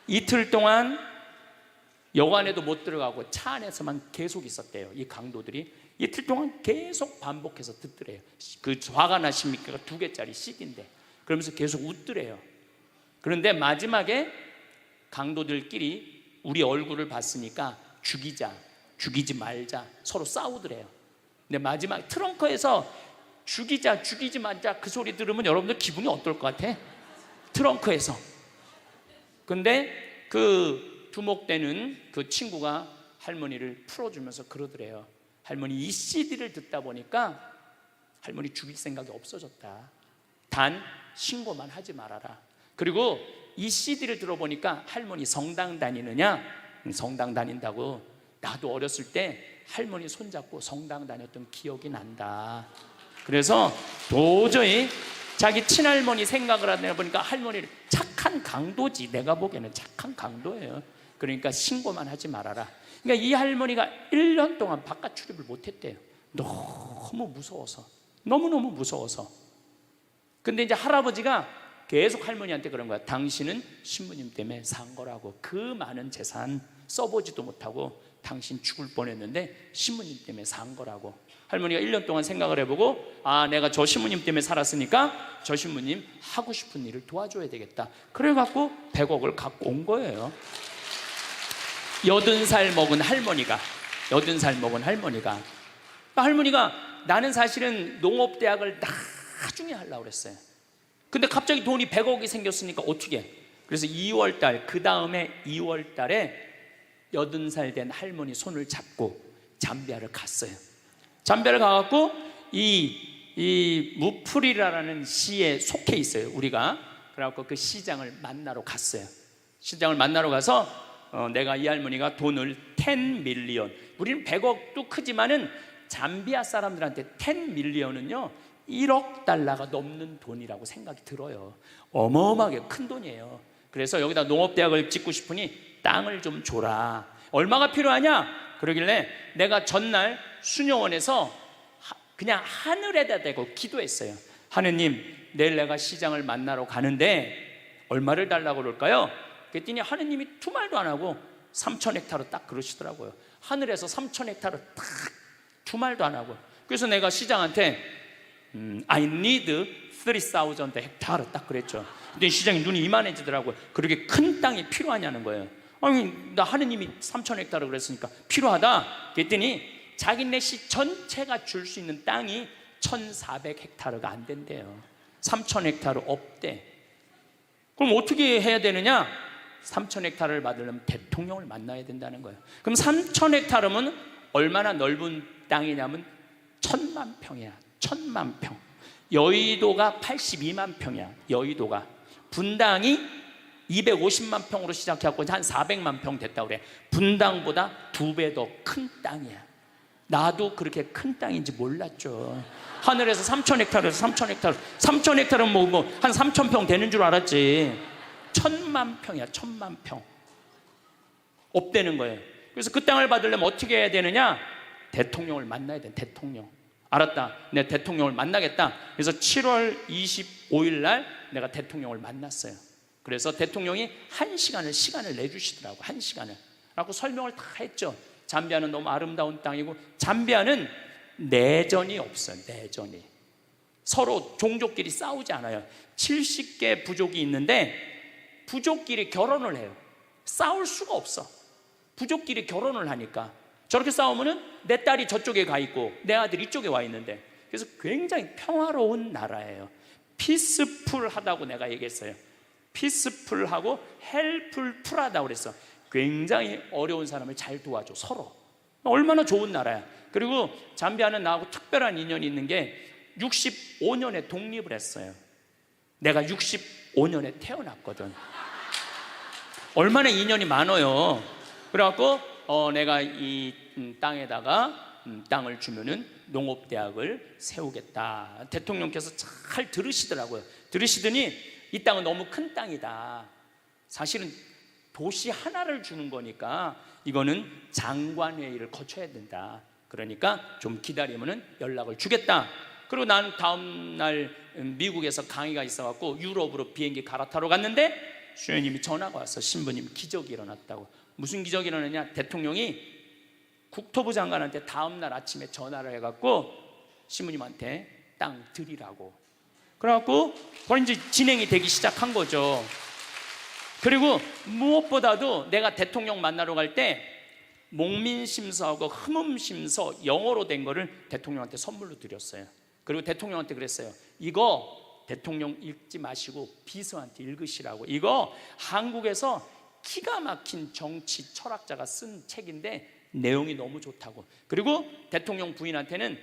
이틀 동안 여관에도 못 들어가고 차 안에서만 계속 있었대요. 이 강도들이 이틀 동안 계속 반복해서 듣더래요. 그 화가 나십니까? 2개짜리 CD인데 그러면서 계속 웃더래요. 그런데 마지막에 강도들끼리 우리 얼굴을 봤으니까 죽이자, 죽이지 말자 서로 싸우더래요. 근데 마지막 트렁크에서 죽이자, 죽이지 말자 그 소리 들으면 여러분들 기분이 어떨 것 같아? 트렁크에서. 근데 그 두목되는 그 친구가 할머니를 풀어주면서 그러더래요. 할머니, 이 CD를 듣다 보니까 할머니 죽일 생각이 없어졌다. 단 신고만 하지 말아라. 그리고 이 CD를 들어보니까 할머니 성당 다니느냐? 성당 다닌다고. 나도 어렸을 때 할머니 손잡고 성당 다녔던 기억이 난다. 그래서 도저히 자기 친할머니 생각을 하다 보니까 할머니를 착한 강도지, 내가 보기에는 착한 강도예요. 그러니까 신고만 하지 말아라. 그러니까 이 할머니가 1년 동안 바깥 출입을 못했대요. 너무 무서워서, 너무너무 무서워서. 근데 이제 할아버지가 계속 할머니한테 그런 거야. 당신은 신부님 때문에 산 거라고. 그 많은 재산 써보지도 못하고 당신 죽을 뻔했는데 신부님 때문에 산 거라고. 할머니가 1년 동안 생각을 해보고, 아, 내가 저 신부님 때문에 살았으니까 저 신부님 하고 싶은 일을 도와줘야 되겠다. 그래갖고 100억을 갖고 온 거예요. 80살 먹은 할머니가, 80살 먹은 할머니가. 할머니가 나는 사실은 농업대학을 나중에 하려고 그랬어요. 근데 갑자기 돈이 100억이 생겼으니까 어떻게? 그래서 2월달, 그 다음에 2월달에 80살 된 할머니 손을 잡고 잠비아를 갔어요. 잠비아를 가갖고 이 무프리라라는 시에 속해 있어요, 우리가. 그래갖고 그 시장을 만나러 갔어요. 시장을 만나러 가서 내가 이 할머니가 돈을 10 밀리언, 우리는 100억도 크지만은 잠비아 사람들한테 10 밀리언은요 1억 달러가 넘는 돈이라고 생각이 들어요. 어마어마하게 큰 돈이에요. 그래서 여기다 농업대학을 짓고 싶으니 땅을 좀 줘라. 얼마가 필요하냐? 그러길래 내가 전날 수녀원에서 그냥 하늘에다 대고 기도했어요. 하느님, 내일 내가 시장을 만나러 가는데 얼마를 달라고 그럴까요? 그랬더니 하느님이 두 말도 안 하고 3,000헥타르 딱 그러시더라고요. 하늘에서 3,000헥타르 딱 두 말도 안 하고. 그래서 내가 시장한테 I need 3,000 헥타르 딱 그랬죠. 근데 시장이 눈이 이만해지더라고요. 그렇게 큰 땅이 필요하냐는 거예요. 아니, 나 하느님이 3,000헥타르 그랬으니까 필요하다. 그랬더니 자기네 시 전체가 줄 수 있는 땅이 1,400헥타르가 안 된대요. 3,000헥타르 없대. 그럼 어떻게 해야 되느냐? 3,000헥타르를 받으려면 대통령을 만나야 된다는 거예요. 그럼 3,000헥타르면 얼마나 넓은 땅이냐면 1,000만 평이야. 1,000만 평. 여의도가 82만 평이야. 여의도가. 분당이 250만 평으로 시작해갖고 한 400만 평 됐다고 그래. 분당보다 2배 더 큰 땅이야. 나도 그렇게 큰 땅인지 몰랐죠. 하늘에서 3,000헥타르에서 3,000헥타르, 3,000헥타르는 뭐 한 3,000평 되는 줄 알았지. 1,000만 평이야. 1,000만 평. 없대는 거예요. 그래서 그 땅을 받으려면 어떻게 해야 되느냐? 대통령을 만나야 돼. 대통령. 알았다. 내 대통령을 만나겠다. 그래서 7월 25일 날 내가 대통령을 만났어요. 그래서 대통령이 1시간을 시간을 내주시더라고. 1시간을. 라고 설명을 다 했죠. 잠비아는 너무 아름다운 땅이고, 잠비아는 내전이 없어요. 내전이. 서로 종족끼리 싸우지 않아요. 70개 부족이 있는데 부족끼리 결혼을 해요. 싸울 수가 없어. 부족끼리 결혼을 하니까. 저렇게 싸우면은 내 딸이 저쪽에 가 있고 내 아들이 이쪽에 와 있는데, 그래서 굉장히 평화로운 나라예요. 피스풀하다고 내가 얘기했어요. 피스풀하고 헬풀풀하다고 그랬어. 굉장히 어려운 사람을 잘 도와줘. 서로. 얼마나 좋은 나라야. 그리고 잠비아는 나하고 특별한 인연이 있는 게 65년에 독립을 했어요. 내가 65년에 태어났거든. 얼마나 인연이 많아요. 그래갖고 내가 이 땅에다가 땅을 주면은 농업대학을 세우겠다. 대통령께서 잘 들으시더라고요. 들으시더니 이 땅은 너무 큰 땅이다. 사실은 도시 하나를 주는 거니까 이거는 장관회의를 거쳐야 된다. 그러니까 좀 기다리면은 연락을 주겠다. 그리고 난 다음 날 미국에서 강의가 있어갖고 유럽으로 비행기 갈아타러 갔는데 수녀님이 전화가 왔어. 신부님 기적이 일어났다고. 무슨 기적이 일어났냐? 대통령이 국토부 장관한테 다음 날 아침에 전화를 해갖고 신부님한테 땅 드리라고. 그래갖고 바로 이제 진행이 되기 시작한 거죠. 그리고 무엇보다도 내가 대통령 만나러 갈 때 목민심서하고 흠음심서 영어로 된 거를 대통령한테 선물로 드렸어요. 그리고 대통령한테 그랬어요. 이거 대통령 읽지 마시고 비서한테 읽으시라고. 이거 한국에서 기가 막힌 정치 철학자가 쓴 책인데 내용이 너무 좋다고. 그리고 대통령 부인한테는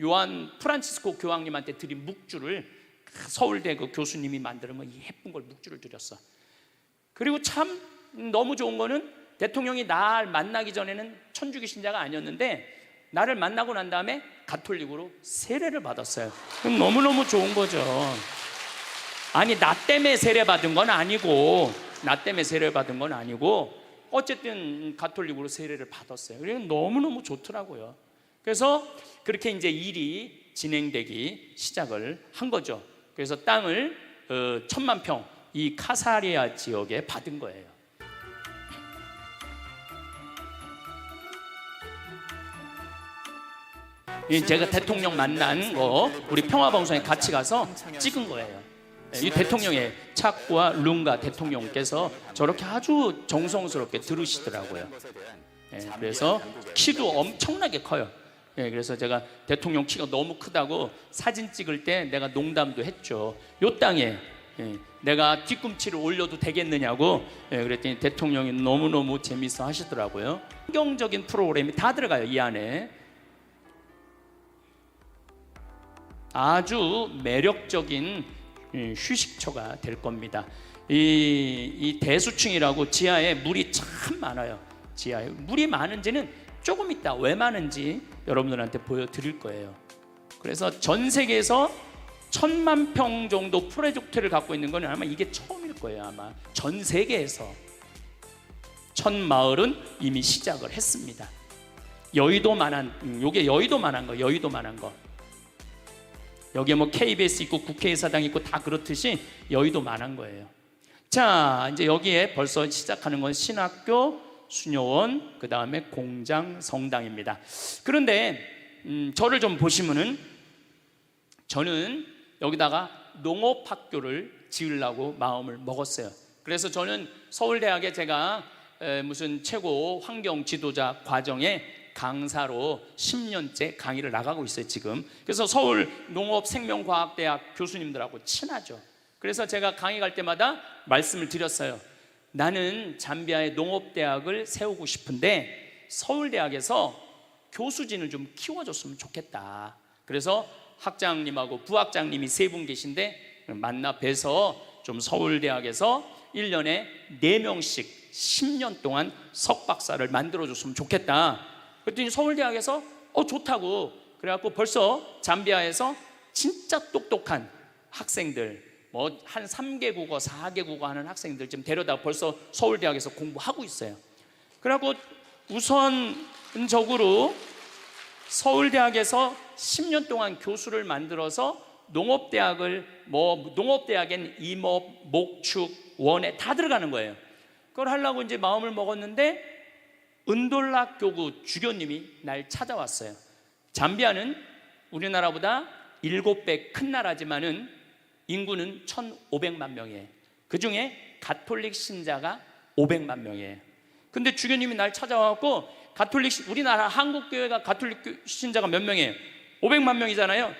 요한 프란치스코 교황님한테 드린 묵주를 서울대 그 교수님이 만드는 이 예쁜 걸 묵주를 드렸어. 그리고 참 너무 좋은 거는 대통령이 날 만나기 전에는 천주교 신자가 아니었는데 나를 만나고 난 다음에 가톨릭으로 세례를 받았어요. 그럼 너무너무 좋은 거죠. 아니 나 때문에 세례 받은 건 아니고 어쨌든 가톨릭으로 세례를 받았어요. 그래서 너무너무 좋더라고요. 그래서 그렇게 이제 일이 진행되기 시작을 한 거죠. 그래서 땅을 1000만 평 이 카사리아 지역에 받은 거예요. 제가 대통령 만난 거 우리 평화방송에 같이 가서 찍은 거예요. 이 대통령의 차쿠아 룽가 대통령께서 저렇게 아주 정성스럽게 들으시더라고요. 그래서 키도 엄청나게 커요. 그래서 제가 대통령 키가 너무 크다고 사진 찍을 때 내가 농담도 했죠. 요 땅에 내가 뒤꿈치를 올려도 되겠느냐고. 그랬더니 대통령이 너무너무 재밌어 하시더라고요. 환경적인 프로그램이 다 들어가요. 이 안에 아주 매력적인 휴식처가 될 겁니다. 이 대수층이라고 지하에 물이 참 많아요. 지하에 물이 많은지는 조금 있다 왜 많은지 여러분들한테 보여드릴 거예요. 그래서 전 세계에서 1000만 평 정도 프로젝트를 갖고 있는 건 아마 이게 처음일 거예요. 아마 전 세계에서 1000마을은 이미 시작을 했습니다. 여의도만한 요게 여의도만한 거, 여의도만한 거. 여기에 뭐 KBS 있고 국회의사당 있고 다 그렇듯이 여의도만한 거예요. 자, 이제 여기에 벌써 시작하는 건 신학교, 수녀원, 그 다음에 공장, 성당입니다. 그런데 저를 좀 보시면은 저는 여기다가 농업학교를 지으려고 마음을 먹었어요. 그래서 저는 서울대학에 제가 무슨 최고 환경 지도자 과정에 강사로 10년째 강의를 나가고 있어요 지금. 그래서 서울 농업생명과학대학 교수님들하고 친하죠. 그래서 제가 강의 갈 때마다 말씀을 드렸어요. 나는 잠비아에 농업대학을 세우고 싶은데 서울대학에서 교수진을 좀 키워줬으면 좋겠다. 그래서 학장님하고 부학장님이 3분 계신데 만나 뵈서 좀 서울대학에서 1년에 4명씩 10년 동안 석박사를 만들어줬으면 좋겠다. 그랬더니 서울대학에서 좋다고. 그래갖고 벌써 잠비아에서 진짜 똑똑한 학생들 뭐 한 3개 국어 4개 국어 하는 학생들 지금 데려다 벌써 서울대학에서 공부하고 있어요. 그래갖고 우선적으로 서울대학에서 10년 동안 교수를 만들어서 농업대학을 농업대학엔 임업, 목축, 원예 다 들어가는 거예요. 그걸 하려고 이제 마음을 먹었는데 은돌락 교구 주교님이 날 찾아왔어요. 잠비아는 우리나라보다 7배 큰 나라지만은 인구는 1,500만 명이에요. 그 중에 가톨릭 신자가 500만 명이에요. 근데 주교님이 날 찾아와갖고 우리나라 한국교회가 가톨릭 신자가 몇 명이에요? 500만 명이잖아요.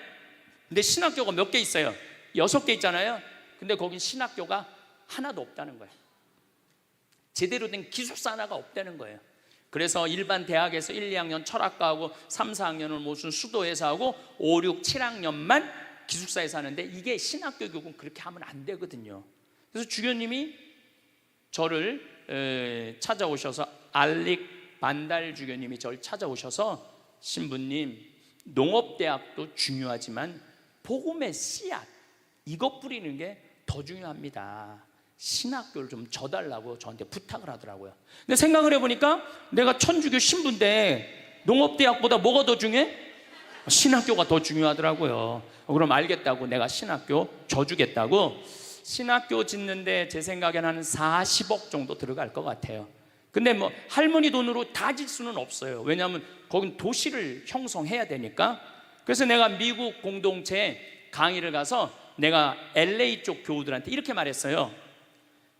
근데 신학교가 몇 개 있어요? 6개 있잖아요. 근데 거긴 신학교가 하나도 없다는 거예요. 제대로 된 기숙사 하나가 없다는 거예요. 그래서 일반 대학에서 1, 2학년 철학과하고 3, 4학년은 무슨 수도에서 하고 5, 6, 7학년만 기숙사에서 하는데 이게 신학교 교육은 그렇게 하면 안 되거든요. 그래서 주교님이 저를 찾아오셔서 알릭 반달 주교님이 저를 찾아오셔서 신부님 농업대학도 중요하지만 복음의 씨앗 이것 뿌리는 게 더 중요합니다. 신학교를 좀 줘달라고 저한테 부탁을 하더라고요. 근데 생각을 해보니까 내가 천주교 신부인데 농업대학보다 뭐가 더 중요해? 신학교가 더 중요하더라고요. 그럼 알겠다고 내가 신학교 줘주겠다고 신학교 짓는데 제 생각에는 한 40억 정도 들어갈 것 같아요. 근데 뭐 할머니 돈으로 다 질 수는 없어요. 왜냐하면 거긴 도시를 형성해야 되니까. 그래서 내가 미국 공동체에 강의를 가서 내가 LA 쪽 교우들한테 이렇게 말했어요.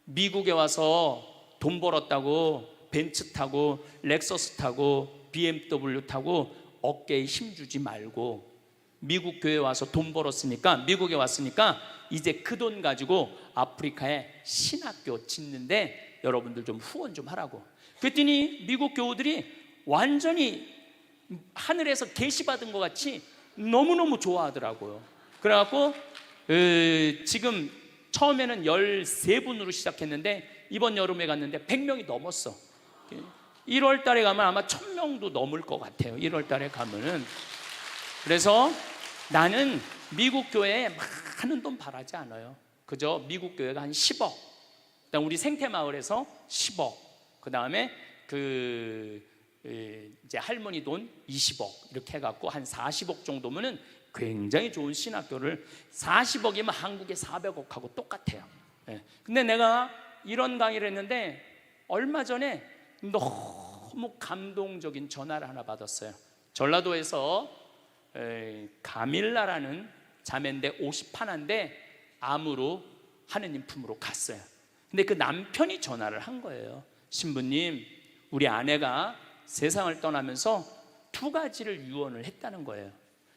미국에 와서 돈 벌었다고 벤츠 타고 렉서스 타고 BMW 타고 어깨에 힘주지 말고 미국 교회에 와서 돈 벌었으니까 미국에 왔으니까 이제 그 돈 가지고 아프리카에 신학교 짓는데 여러분들 좀 후원 좀 하라고. 그랬더니 미국 교우들이 완전히 하늘에서 계시받은 것 같이 너무너무 좋아하더라고요. 그래갖고 지금 처음에는 13분으로 시작했는데 이번 여름에 갔는데 100명이 넘었어. 1월 달에 가면 아마 1000명도 넘을 것 같아요. 1월 달에 가면은. 그래서 나는 미국 교회에 많은 돈 바라지 않아요. 그저 미국 교회가 한 10억, 그다음 우리 생태마을에서 10억, 그 다음에 이제 할머니 돈 20억 이렇게 해갖고 한 40억 정도면은 굉장히 좋은 신학교를 40억이면 한국의 400억하고 똑같아요. 근데 내가 이런 강의를 했는데 얼마 전에 너무 감동적인 전화를 하나 받았어요. 전라도에서 가밀라라는 자매인데 51인데 암으로 하느님 품으로 갔어요. 근데 그 남편이 전화를 한 거예요. 신부님, 우리 아내가 세상을 떠나면서 2가지를 유언을 했다는 거예요.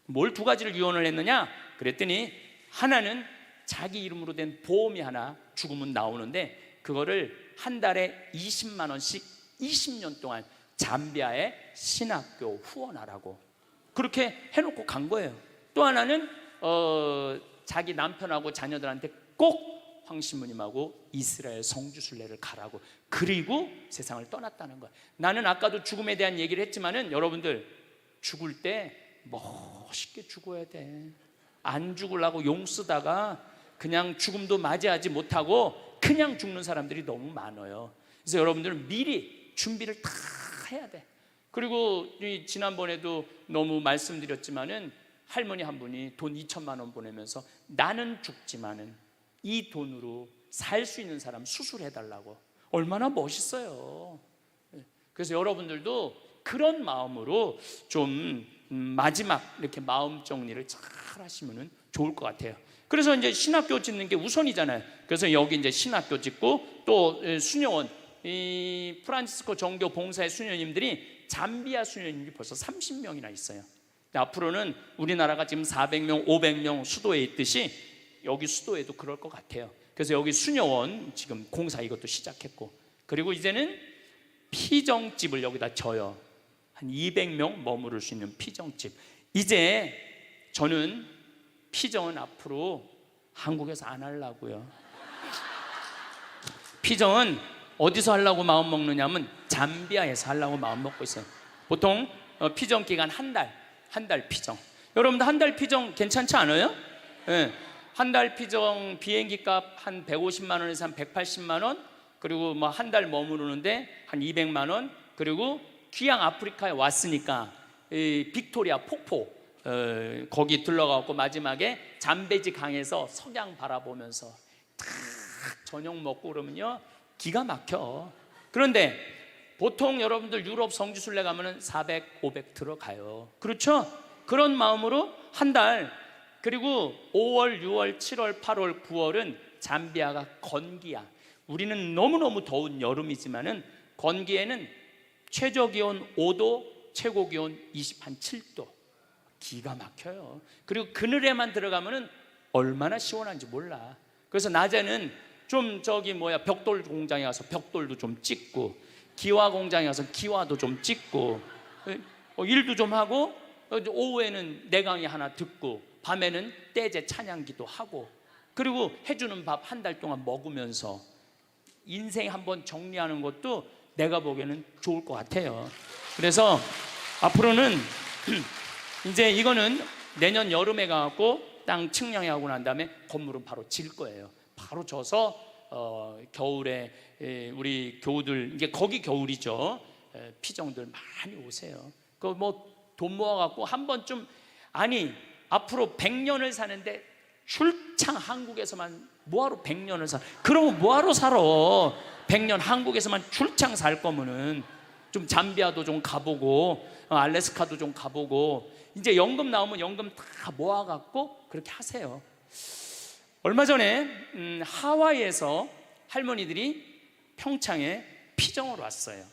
뭘 2가지를 유언을 했느냐? 그랬더니 하나는 자기 이름으로 된 보험이 하나 죽으면 나오는데 그거를 한 달에 20만 원씩 20년 동안 잠비아에 신학교 후원하라고 그렇게 해놓고 간 거예요. 또 하나는 자기 남편하고 자녀들한테 꼭 황신부님하고 이스라엘 성주순례를 가라고, 그리고 세상을 떠났다는 거예요. 나는 아까도 죽음에 대한 얘기를 했지만은 여러분들 죽을 때 멋있게 죽어야 돼. 안 죽으려고 용 쓰다가 그냥 죽음도 맞이하지 못하고 그냥 죽는 사람들이 너무 많아요. 그래서 여러분들은 미리 준비를 다 해야 돼. 그리고 지난번에도 너무 말씀드렸지만은 할머니 한 분이 돈 2천만 원 보내면서 나는 죽지만은 이 돈으로 살 수 있는 사람 수술해달라고. 얼마나 멋있어요. 그래서 여러분들도 그런 마음으로 좀 마지막 이렇게 마음 정리를 잘 하시면 좋을 것 같아요. 그래서 이제 신학교 짓는 게 우선이잖아요. 그래서 여기 이제 신학교 짓고 또 수녀원, 이 프란치스코 정교 봉사의 수녀님들이 잠비아 수녀님이 벌써 30명이나 있어요. 앞으로는 우리나라가 지금 400명, 500명 수도에 있듯이 여기 수도에도 그럴 것 같아요. 그래서 여기 수녀원 지금 공사 이것도 시작했고, 그리고 이제는 피정집을 여기다 져요. 한 200명 머무를 수 있는 피정집. 이제 저는 피정은 앞으로 한국에서 안 하려고요. 피정은 어디서 하려고 마음 먹느냐면 잠비아에서 하려고 마음 먹고 있어요. 보통 피정 기간 한 달 피정. 여러분들 한 달 피정 괜찮지 않아요? 네. 한 달 피정 비행기 값 한 150만 원에서 한 180만 원, 그리고 뭐 한 달 머무르는데 한 200만 원, 그리고 귀양 아프리카에 왔으니까 이 빅토리아 폭포 거기 들러가고 마지막에 잠베지 강에서 석양 바라보면서 탁 저녁 먹고 그러면요 기가 막혀. 그런데 보통 여러분들 유럽 성지순례 가면은 400, 500 들어가요. 그렇죠? 그런 마음으로 한 달. 그리고 5월, 6월, 7월, 8월, 9월은 잠비아가 건기야. 우리는 너무너무 더운 여름이지만은 건기에는 최저 기온 5도, 최고 기온 27도. 기가 막혀요. 그리고 그늘에만 들어가면은 얼마나 시원한지 몰라. 그래서 낮에는 좀 벽돌 공장에 가서 벽돌도 좀 찍고, 기와 공장에 가서 기와도 좀 찍고, 일도 좀 하고, 오후에는 내강의 하나 듣고, 밤에는 떼제 찬양기도 하고, 그리고 해주는 밥 한 달 동안 먹으면서 인생 한번 정리하는 것도 내가 보기에는 좋을 것 같아요. 그래서 앞으로는 이제 이거는 내년 여름에 가고 땅 측량해 하고 난 다음에 건물은 바로 질 거예요. 바로 져서 겨울에 우리 교우들, 이게 거기 겨울이죠. 피정들 많이 오세요. 그 뭐 돈 모아갖고 한 번쯤, 아니 앞으로 100년을 사는데 출장 한국에서만 뭐하러 100년을 사? 그러면 뭐하러 살아? 100년 한국에서만 출장 살 거면은 좀 잠비아도 좀 가보고 알래스카도 좀 가보고, 이제 연금 나오면 연금 다 모아갖고 그렇게 하세요. 얼마 전에 하와이에서 할머니들이 평창에 피정을 왔어요.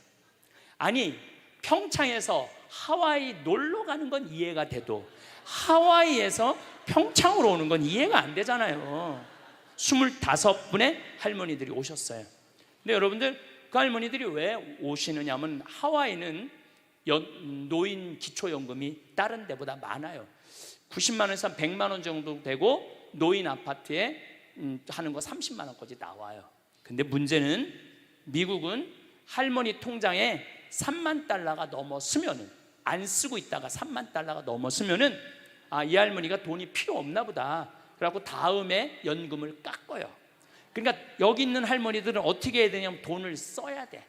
아니 평창에서 하와이 놀러 가는 건 이해가 돼도 하와이에서 평창으로 오는 건 이해가 안 되잖아요. 25분의 할머니들이 오셨어요. 근데 여러분들, 그 할머니들이 왜 오시느냐면 하와이는 노인 기초연금이 다른 데보다 많아요. 90만 원에서 100만 원 정도 되고 노인 아파트에 하는 거 30만 원까지 나와요. 근데 문제는 미국은 할머니 통장에 3만 달러가 넘었으면은, 안 쓰고 있다가 3만 달러가 넘었으면은 이 할머니가 돈이 필요 없나 보다. 그래갖고 다음에 연금을 깎아요. 그러니까 여기 있는 할머니들은 어떻게 해야 되냐면 돈을 써야 돼.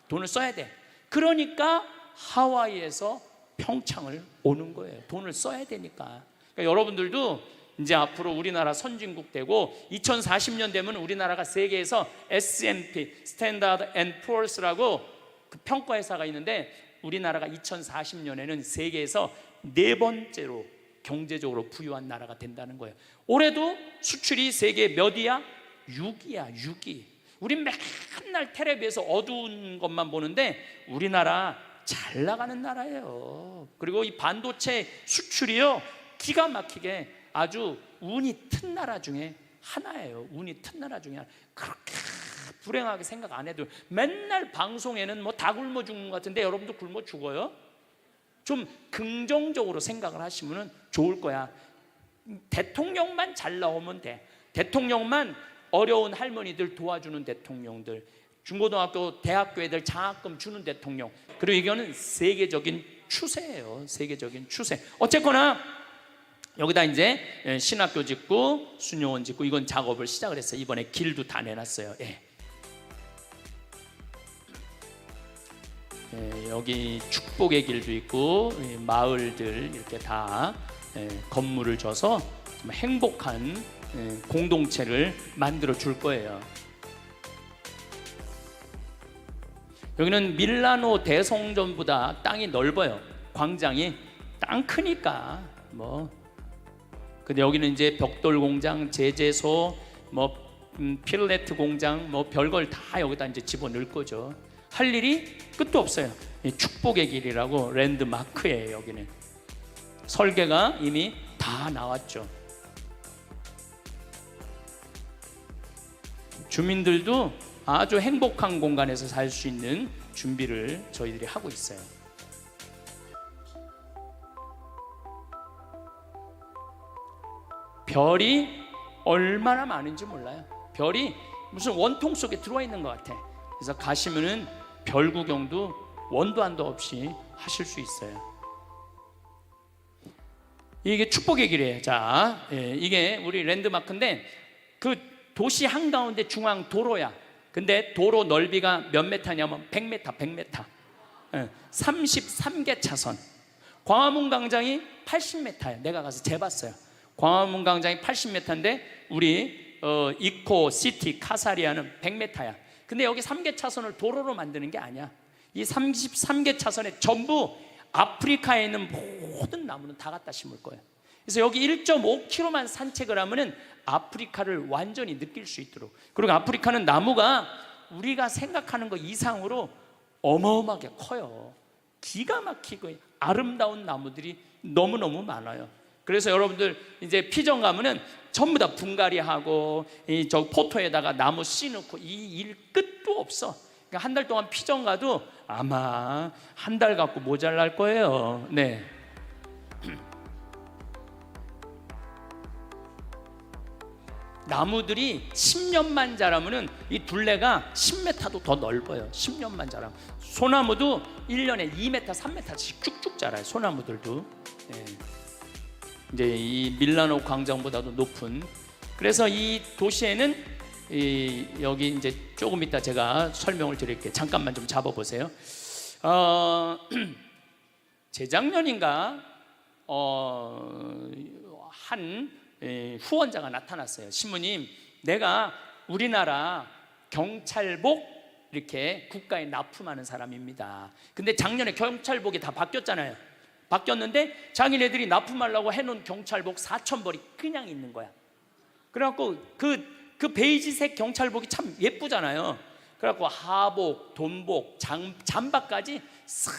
돈을 써야 돼. 그러니까 하와이에서 평창을 오는 거예요. 돈을 써야 되니까. 그러니까 여러분들도 이제 앞으로 우리나라 선진국 되고 2040년 되면 우리나라가 세계에서 S&P 스탠다드 앤 푸어스라고 그 평가회사가 있는데, 우리나라가 2040년에는 세계에서 4번째로 경제적으로 부유한 나라가 된다는 거예요. 올해도 수출이 세계 몇이야? 6위야. 6위. 우리 맨날 텔레비에서 어두운 것만 보는데 우리나라 잘 나가는 나라예요. 그리고 이 반도체 수출이요, 기가 막히게 아주 운이 튼 나라 중에 하나예요. 운이 튼 나라 중에 하나. 그렇게 불행하게 생각 안 해도 맨날 방송에는 뭐 다 굶어 죽는 것 같은데 여러분도 굶어 죽어요? 좀 긍정적으로 생각을 하시면 좋을 거야. 대통령만 잘 나오면 돼. 대통령만 어려운 할머니들 도와주는 대통령들, 중고등학교 대학교 애들 장학금 주는 대통령, 그리고 이거는 세계적인 추세예요. 세계적인 추세. 어쨌거나 여기다 이제 신학교 짓고 수녀원 짓고 이건 작업을 시작을 했어요. 이번에 길도 다 내놨어요. 여기 축복의 길도 있고 마을들 이렇게 다 건물을 줘서 행복한 공동체를 만들어 줄 거예요. 여기는 밀라노 대성전보다 땅이 넓어요. 광장이 땅 크니까 뭐. 근데 여기는 이제 벽돌 공장, 제재소, 뭐 필레트 공장, 뭐 별걸 다 여기다 이제 집어넣을 거죠. 할 일이 끝도 없어요. 축복의 길이라고 랜드마크예요. 여기는 설계가 이미 다 나왔죠. 주민들도 아주 행복한 공간에서 살 수 있는 준비를 저희들이 하고 있어요. 별이 얼마나 많은지 몰라요. 별이 무슨 원통 속에 들어와 있는 것 같아. 그래서 가시면은 별 구경도 원도 한도 없이 하실 수 있어요. 이게 축복의 길이에요. 자, 이게 우리 랜드마크인데 그 도시 한가운데 중앙 도로야. 근데 도로 넓이가 몇 메타냐면 100m, 100m. 33개 차선. 광화문 광장이 80m예요. 내가 가서 재봤어요. 광화문 광장이 80m인데 우리 이코 시티 카사리아는 100m야. 근데 여기 3개 차선을 도로로 만드는 게 아니야. 이 33개 차선에 전부 아프리카에 있는 모든 나무는 다 갖다 심을 거예요. 그래서 여기 1.5km만 산책을 하면은 아프리카를 완전히 느낄 수 있도록. 그리고 아프리카는 나무가 우리가 생각하는 것 이상으로 어마어마하게 커요. 기가 막히고 아름다운 나무들이 너무너무 많아요. 그래서 여러분들 이제 피정 가면은 전부 다 분갈이하고 저 포토에다가 나무 씌놓고 이 일 끝도 없어. 그러니까 한 달 동안 피정 가도 아마 한 달 갖고 모자랄 거예요. 네. 나무들이 10년만 자라면은 이 둘레가 10m도 더 넓어요. 10년만 자라면. 소나무도 1년에 2m, 3m씩 쭉쭉 자라요. 소나무들도. 네. 이제 이 밀라노 광장보다도 높은. 그래서 이 도시에는 여기 이제 조금 이따 제가 설명을 드릴게요. 잠깐만 좀 잡아보세요. 재작년인가 한 후원자가 나타났어요. 신부님, 내가 우리나라 경찰복 이렇게 국가에 납품하는 사람입니다. 근데 작년에 경찰복이 다 바뀌었잖아요. 바뀌었는데 자기네들이 납품하려고 해놓은 경찰복 4,000벌이 그냥 있는 거야. 그래갖고 그 베이지색 경찰복이 참 예쁘잖아요. 그래갖고 하복, 돈복, 잠바까지 싹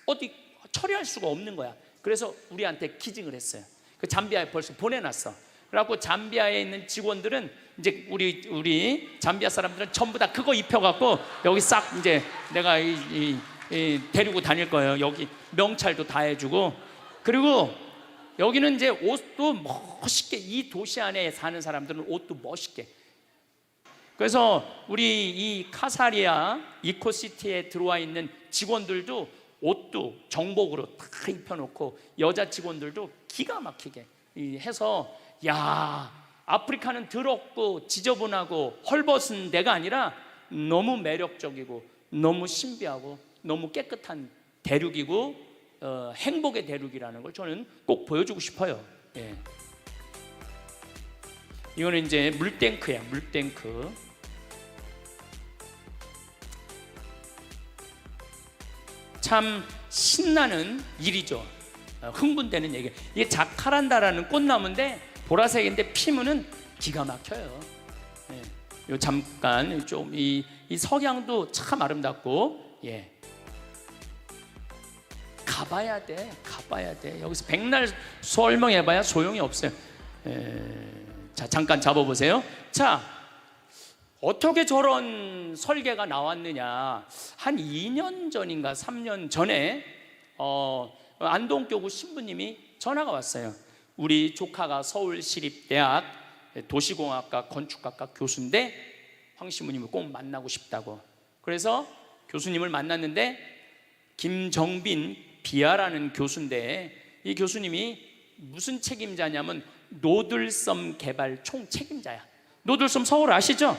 어디 처리할 수가 없는 거야. 그래서 우리한테 기증을 했어요. 그 잠비아에 벌써 보내놨어. 그래갖고 잠비아에 있는 직원들은 이제 우리 잠비아 사람들은 전부 다 그거 입혀갖고 여기 싹 이제 내가 데리고 다닐 거예요. 여기 명찰도 다 해주고. 그리고 여기는 이제 옷도 멋있게, 이 도시 안에 사는 사람들은 옷도 멋있게. 그래서 우리 이 카사리아 이코시티에 들어와 있는 직원들도 옷도 정복으로 다 입혀놓고 여자 직원들도 기가 막히게 해서, 야, 아프리카는 더럽고 지저분하고 헐벗은 데가 아니라 너무 매력적이고 너무 신비하고 너무 깨끗한 대륙이고 행복의 대륙이라는 걸 저는 꼭 보여주고 싶어요. 예. 이거는 이제 물탱크야, 물탱크. 참 신나는 일이죠. 흥분되는 얘기. 이게 자카란다라는 꽃나무인데 보라색인데 피면은 기가 막혀요. 예. 요 잠깐 좀 이 석양도 참 아름답고, 예. 가봐야 돼. 여기서 백날 설명해봐야 소용이 없어요. 자, 잠깐 잡아보세요. 자, 어떻게 저런 설계가 나왔느냐. 한 2년 전인가 3년 전에 안동교구 신부님이 전화가 왔어요. 우리 조카가 서울시립대학 도시공학과 건축학과 교수인데 황 신부님을 꼭 만나고 싶다고. 그래서 교수님을 만났는데 김정빈 비아라는 교수인데, 이 교수님이 무슨 책임자냐면 노들섬 개발 총 책임자야. 노들섬 서울 아시죠?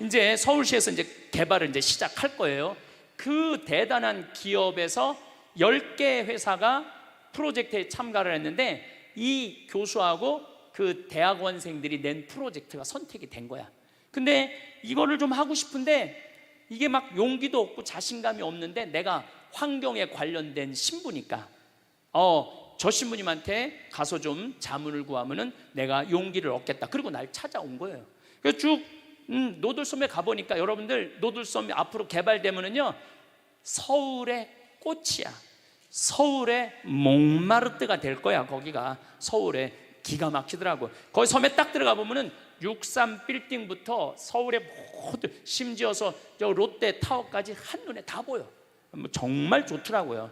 이제 서울시에서 이제 개발을 이제 시작할 거예요. 그 대단한 기업에서 10개 회사가 프로젝트에 참가를 했는데 이 교수하고 그 대학원생들이 낸 프로젝트가 선택이 된 거야. 근데 이거를 좀 하고 싶은데 이게 막 용기도 없고 자신감이 없는데, 내가 환경에 관련된 신부니까 저 신부님한테 가서 좀 자문을 구하면은 내가 용기를 얻겠다. 그리고 날 찾아온 거예요. 그래서 쭉 노들섬에 가보니까, 여러분들 노들섬이 앞으로 개발되면은요 서울의 꽃이야. 서울의 몽마르트가 될 거야. 거기가 서울에 기가 막히더라고. 거기 섬에 딱 들어가 보면은 63 빌딩부터 서울의 모든, 심지어서 저 롯데 타워까지 한눈에 다 보여. 정말 좋더라고요.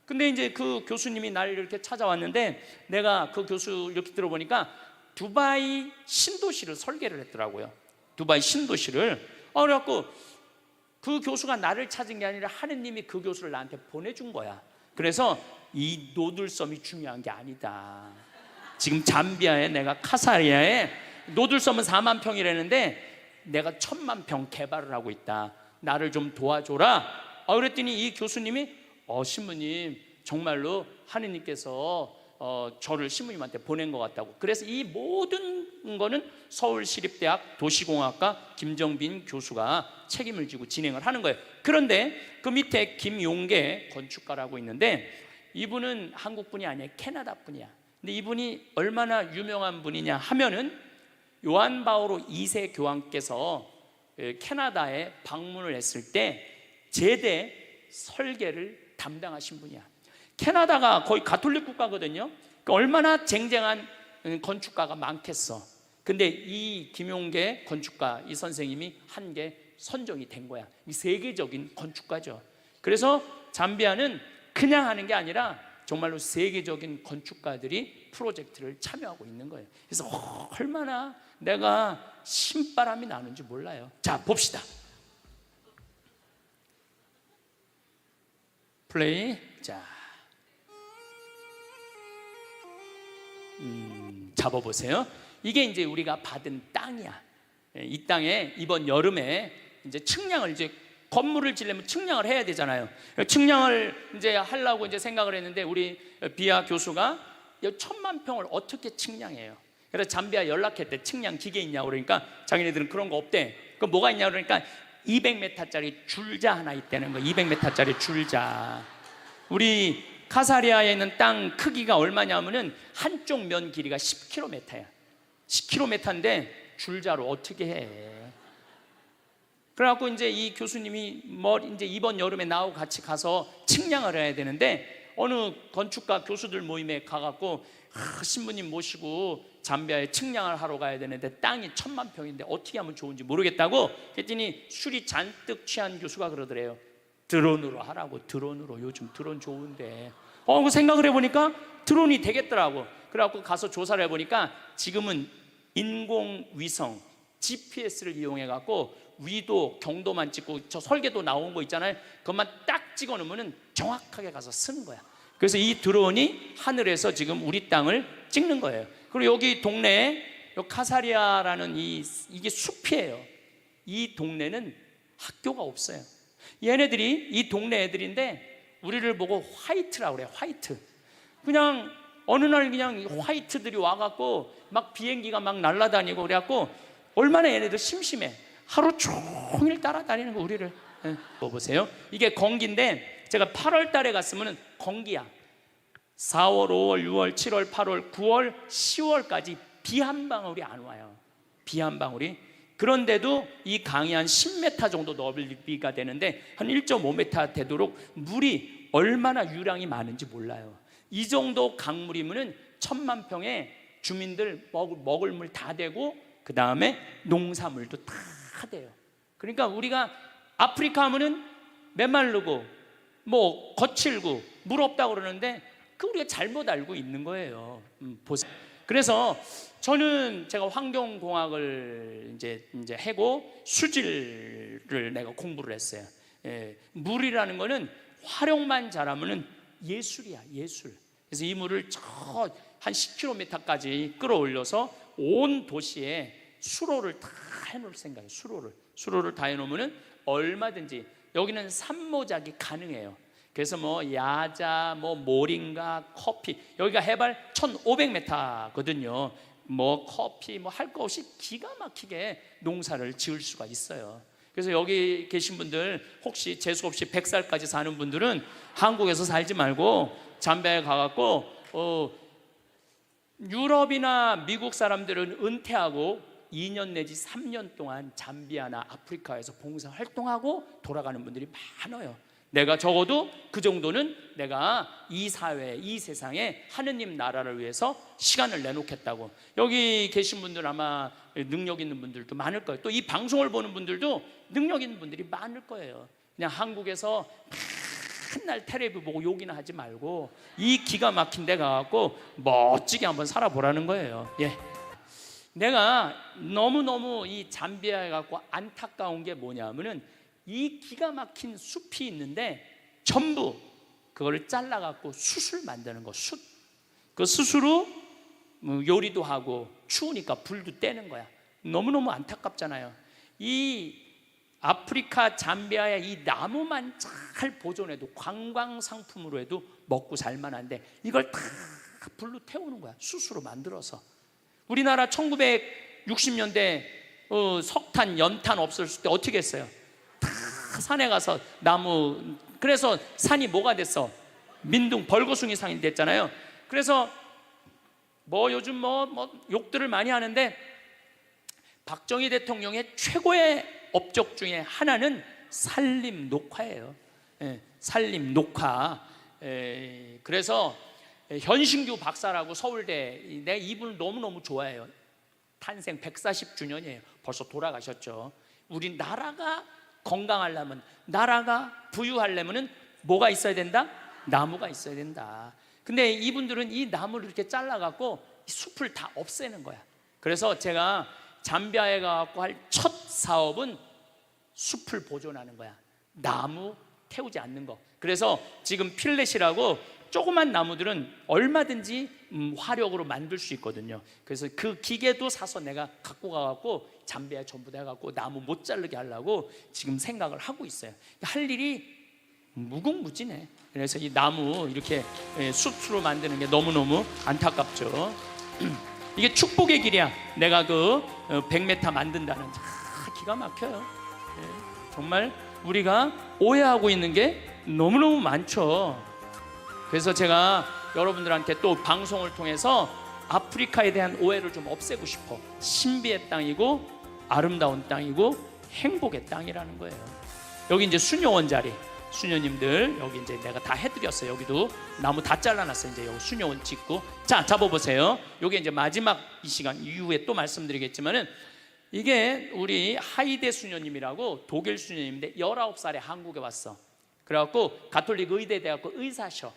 근데 이제 그 교수님이 날 이렇게 찾아왔는데, 내가 그 교수 이렇게 들어보니까 두바이 신도시를 설계를 했더라고요. 두바이 신도시를. 그래갖고 그 교수가 나를 찾은 게 아니라 하느님이 그 교수를 나한테 보내준 거야. 그래서 이 노들섬이 중요한 게 아니다. 지금 잠비아에, 내가 카사리아에 노들섬은 4만 평이라는데 내가 1,000만 평 개발을 하고 있다. 나를 좀 도와줘라. 그랬더니 이 교수님이 신부님, 정말로 하느님께서 저를 신부님한테 보낸 것 같다고. 그래서 이 모든 거는 서울시립대학 도시공학과 김정빈 교수가 책임을 지고 진행을 하는 거예요. 그런데 그 밑에 김용계 건축가라고 있는데, 이분은 한국 분이 아니에요. 캐나다 분이야. 근데 이분이 얼마나 유명한 분이냐 하면은 요한 바오로 2세 교황께서 캐나다에 방문을 했을 때 제대 설계를 담당하신 분이야. 캐나다가 거의 가톨릭 국가거든요. 그러니까 얼마나 쟁쟁한 건축가가 많겠어. 근데 이 김용계 건축가, 이 선생님이 한 게 선정이 된 거야. 이 세계적인 건축가죠. 그래서 잠비아는 그냥 하는 게 아니라 정말로 세계적인 건축가들이 프로젝트를 참여하고 있는 거예요. 그래서 얼마나 내가 신바람이 나는지 몰라요. 자, 봅시다. 플레이. 자, 잡아보세요. 이게 이제 우리가 받은 땅이야. 이 땅에 이번 여름에 이제 측량을 이제 건물을 지려면 측량을 해야 되잖아요. 측량을 이제 하려고 이제 생각을 했는데 우리 비아 교수가 1000만 평을 어떻게 측량해요? 그래서 잠비아 연락했대. 측량 기계 있냐고. 그러니까 자기네들은 그런 거 없대. 그 뭐가 있냐고 그러니까 200m짜리 줄자 하나 있다는 거. 200m짜리 줄자. 우리 카사리아에 있는 땅 크기가 얼마냐면은 한쪽 면 길이가 10km야. 10km인데 줄자로 어떻게 해? 그래갖고 이제 이 교수님이 이제 이번 여름에 나하고 같이 가서 측량을 해야 되는데 어느 건축가 교수들 모임에 가갖고 신부님 모시고 잠비아에 측량을 하러 가야 되는데 땅이 1000만 평인데 어떻게 하면 좋은지 모르겠다고 했더니 술이 잔뜩 취한 교수가 그러더래요. 드론으로 하라고. 드론으로. 요즘 드론 좋은데. 그 생각을 해보니까 드론이 되겠더라고. 그래갖고 가서 조사를 해보니까 지금은 인공위성 GPS를 이용해갖고 위도 경도만 찍고 저 설계도 나온 거 있잖아요. 그것만 딱 찍어놓으면 정확하게 가서 쓰는 거야. 그래서 이 드론이 하늘에서 지금 우리 땅을 찍는 거예요. 그리고 여기 동네에 카사리아라는 이게 숲이에요. 이 동네는 학교가 없어요. 얘네들이 이 동네 애들인데 우리를 보고 화이트라고 그래요. 화이트. 그냥 어느 날 그냥 화이트들이 와갖고 막 비행기가 막 날아다니고 그래갖고 얼마나 얘네들 심심해. 하루 종일 따라다니는 거 우리를. 보세요. 이게 건기인데 제가 8월 달에 갔으면 건기야. 4월, 5월, 6월, 7월, 8월, 9월, 10월까지 비 한 방울이 안 와요. 비 한 방울이. 그런데도 이 강이 한 10m 정도 넓이가 되는데 한 1.5m 되도록 물이 얼마나 유량이 많은지 몰라요. 이 정도 강물이면은 1000만 평에 주민들 먹을 물 다 되고 그 다음에 농사물도 다 돼요. 그러니까 우리가 아프리카 하면은 메마르고 뭐 거칠고 물 없다고 그러는데 그 우리가 잘못 알고 있는 거예요. 보세요. 그래서 저는 제가 환경공학을 이제 하고 수질을 내가 공부를 했어요. 물이라는 거는 활용만 잘하면은 예술이야, 예술. 그래서 이 물을 저 한 10km까지 끌어올려서 온 도시에 수로를 다 해놓을 생각이에요. 수로를 다 해놓으면은 얼마든지 여기는 산모작이 가능해요. 그래서 뭐 야자, 뭐 모링가, 커피, 여기가 해발 1500m거든요. 뭐 커피 뭐 할 거 없이 기가 막히게 농사를 지을 수가 있어요. 그래서 여기 계신 분들 혹시 재수 없이 100살까지 사는 분들은 한국에서 살지 말고 잠비아에 가갖고 유럽이나 미국 사람들은 은퇴하고 2년 내지 3년 동안 잠비아나 아프리카에서 봉사 활동하고 돌아가는 분들이 많아요. 내가 적어도 그 정도는 내가 이 사회, 이 세상에 하느님 나라를 위해서 시간을 내놓겠다고. 여기 계신 분들 아마 능력 있는 분들도 많을 거예요. 또 이 방송을 보는 분들도 능력 있는 분들이 많을 거예요. 그냥 한국에서 맨날 텔레비 보고 욕이나 하지 말고 이 기가 막힌 데 가갖고 멋지게 한번 살아보라는 거예요. 예. 내가 너무너무 이 잠비아에 갖고 안타까운 게 뭐냐면은 이 기가 막힌 숲이 있는데 전부 그거를 잘라갖고 숯을 만드는 거. 숯. 그 숯으로 요리도 하고 추우니까 불도 떼는 거야. 너무너무 안타깝잖아요. 이 아프리카 잠비아의 이 나무만 잘 보존해도 관광 상품으로 해도 먹고 살만한데 이걸 다 불로 태우는 거야. 숯으로 만들어서. 우리나라 1960년대 석탄, 연탄 없었을 때 어떻게 했어요? 다 산에 가서 나무. 그래서 산이 뭐가 됐어? 민둥 벌거숭이 산이 됐잖아요. 그래서 뭐 요즘 뭐 욕들을 많이 하는데 박정희 대통령의 최고의 업적 중에 하나는 산림 녹화예요. 산림 녹화. 그래서 현신규 박사라고 서울대, 내가 이분을 너무너무 좋아해요. 탄생 140주년이에요. 벌써 돌아가셨죠. 우리 나라가 건강하려면, 나라가 부유하려면 뭐가 있어야 된다? 나무가 있어야 된다. 근데 이분들은 이 나무를 이렇게 잘라갖고 숲을 다 없애는 거야. 그래서 제가 잠비아에 가갖고 할 첫 사업은 숲을 보존하는 거야. 나무 태우지 않는 거. 그래서 지금 필렛이라고 조그만 나무들은 얼마든지 화력으로 만들 수 있거든요. 그래서 그 기계도 사서 내가 갖고 가갖고 잠비아에 전부 다 해갖고 나무 못 자르게 하려고 지금 생각을 하고 있어요. 할 일이 무궁무진해. 그래서 이 나무 이렇게 숯으로 만드는 게 너무너무 안타깝죠. 이게 축복의 길이야. 내가 그 100m 만든다는 기가 막혀요. 정말 우리가 오해하고 있는 게 너무너무 많죠. 그래서 제가 여러분들한테 또 방송을 통해서 아프리카에 대한 오해를 좀 없애고 싶어. 신비의 땅이고 아름다운 땅이고 행복의 땅이라는 거예요. 여기 이제 수녀원 자리, 수녀님들 여기 이제 내가 다 해드렸어요. 여기도 나무 다 잘라놨어요. 이제 여기 수녀원 짓고. 자, 잡아보세요. 여기 이제 마지막 이 시간 이후에 또 말씀드리겠지만은 이게 우리 하이데 수녀님이라고 독일 수녀님인데 19살에 한국에 왔어. 그래갖고 가톨릭 의대 대학교 의사셔.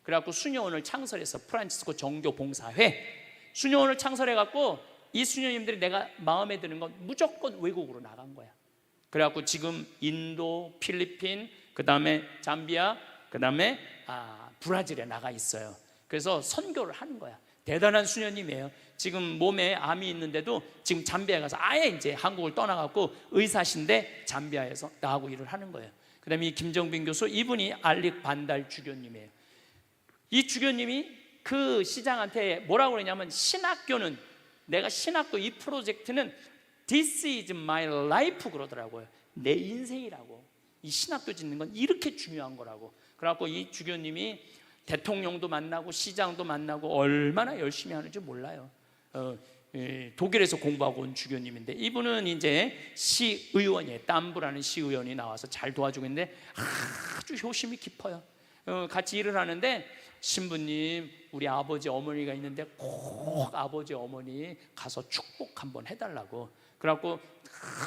그래갖고 수녀원을 창설해서 프란치스코 정교 봉사회 수녀원을 창설해갖고 이 수녀님들이 내가 마음에 드는 건 무조건 외국으로 나간 거야. 그래갖고 지금 인도, 필리핀, 그 다음에 잠비아, 그 다음에 브라질에 나가 있어요. 그래서 선교를 하는 거야. 대단한 수녀님이에요. 지금 몸에 암이 있는데도 지금 잠비아에 가서 아예 이제 한국을 떠나갖고 의사신데 잠비아에서 나하고 일을 하는 거예요. 그 다음에 이 김정빈 교수, 이분이 알릭 반달 주교님이에요. 이 주교님이 그 시장한테 뭐라고 그러냐면 신학교는 내가 신학교 이 프로젝트는 This is my life 그러더라고요. 내 인생이라고. 이 신학교 짓는 건 이렇게 중요한 거라고. 그래갖고 이 주교님이 대통령도 만나고 시장도 만나고 얼마나 열심히 하는지 몰라요. 독일에서 공부하고 온 주교님인데 이분은 이제 시의원이에요. 땀부라는 시의원이 나와서 잘 도와주고 있는데 아주 효심이 깊어요. 같이 일을 하는데 신부님 우리 아버지 어머니가 있는데 꼭 아버지 어머니 가서 축복 한번 해달라고. 그래갖고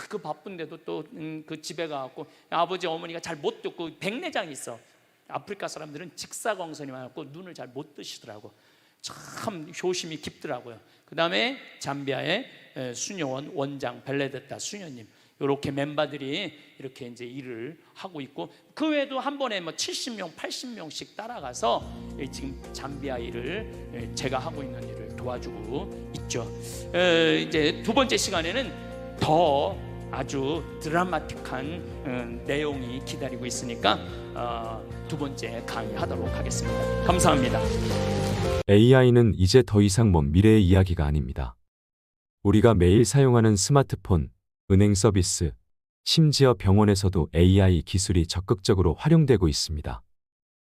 그 바쁜데도 또 그 집에 가갖고 아버지 어머니가 잘 못 듣고 백내장이 있어. 아프리카 사람들은 직사광선이 많았고 눈을 잘 못 뜨시더라고. 참 효심이 깊더라고요. 그 다음에 잠비아의 수녀원 원장 벨레데타 수녀님 이렇게 멤버들이 이렇게 이제 일을 하고 있고 그 외에도 한 번에 뭐 70명, 80명씩 따라가서 지금 잠비아 일을 제가 하고 있는 일을 도와주고 있죠. 이제 두 번째 시간에는 더 아주 드라마틱한 내용이 기다리고 있으니까 두 번째 강의하도록 하겠습니다. 감사합니다. AI는 이제 더 이상 먼 미래의 이야기가 아닙니다. 우리가 매일 사용하는 스마트폰, 은행 서비스, 심지어 병원에서도 AI 기술이 적극적으로 활용되고 있습니다.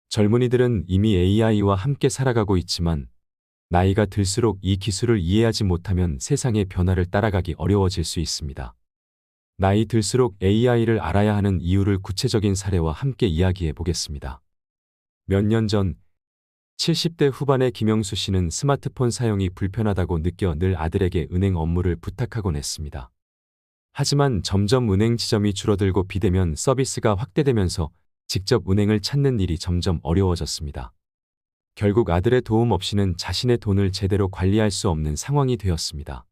젊은이들은 이미 AI와 함께 살아가고 있지만 나이가 들수록 이 기술을 이해하지 못하면 세상의 변화를 따라가기 어려워질 수 있습니다. 나이 들수록 AI를 알아야 하는 이유를 구체적인 사례와 함께 이야기해 보겠습니다. 몇 년 전 70대 후반의 김영수 씨는 스마트폰 사용이 불편하다고 느껴 늘 아들에게 은행 업무를 부탁하곤 했습니다. 하지만 점점 은행 지점이 줄어들고 비대면 서비스가 확대되면서 직접 은행을 찾는 일이 점점 어려워졌습니다. 결국 아들의 도움 없이는 자신의 돈을 제대로 관리할 수 없는 상황이 되었습니다.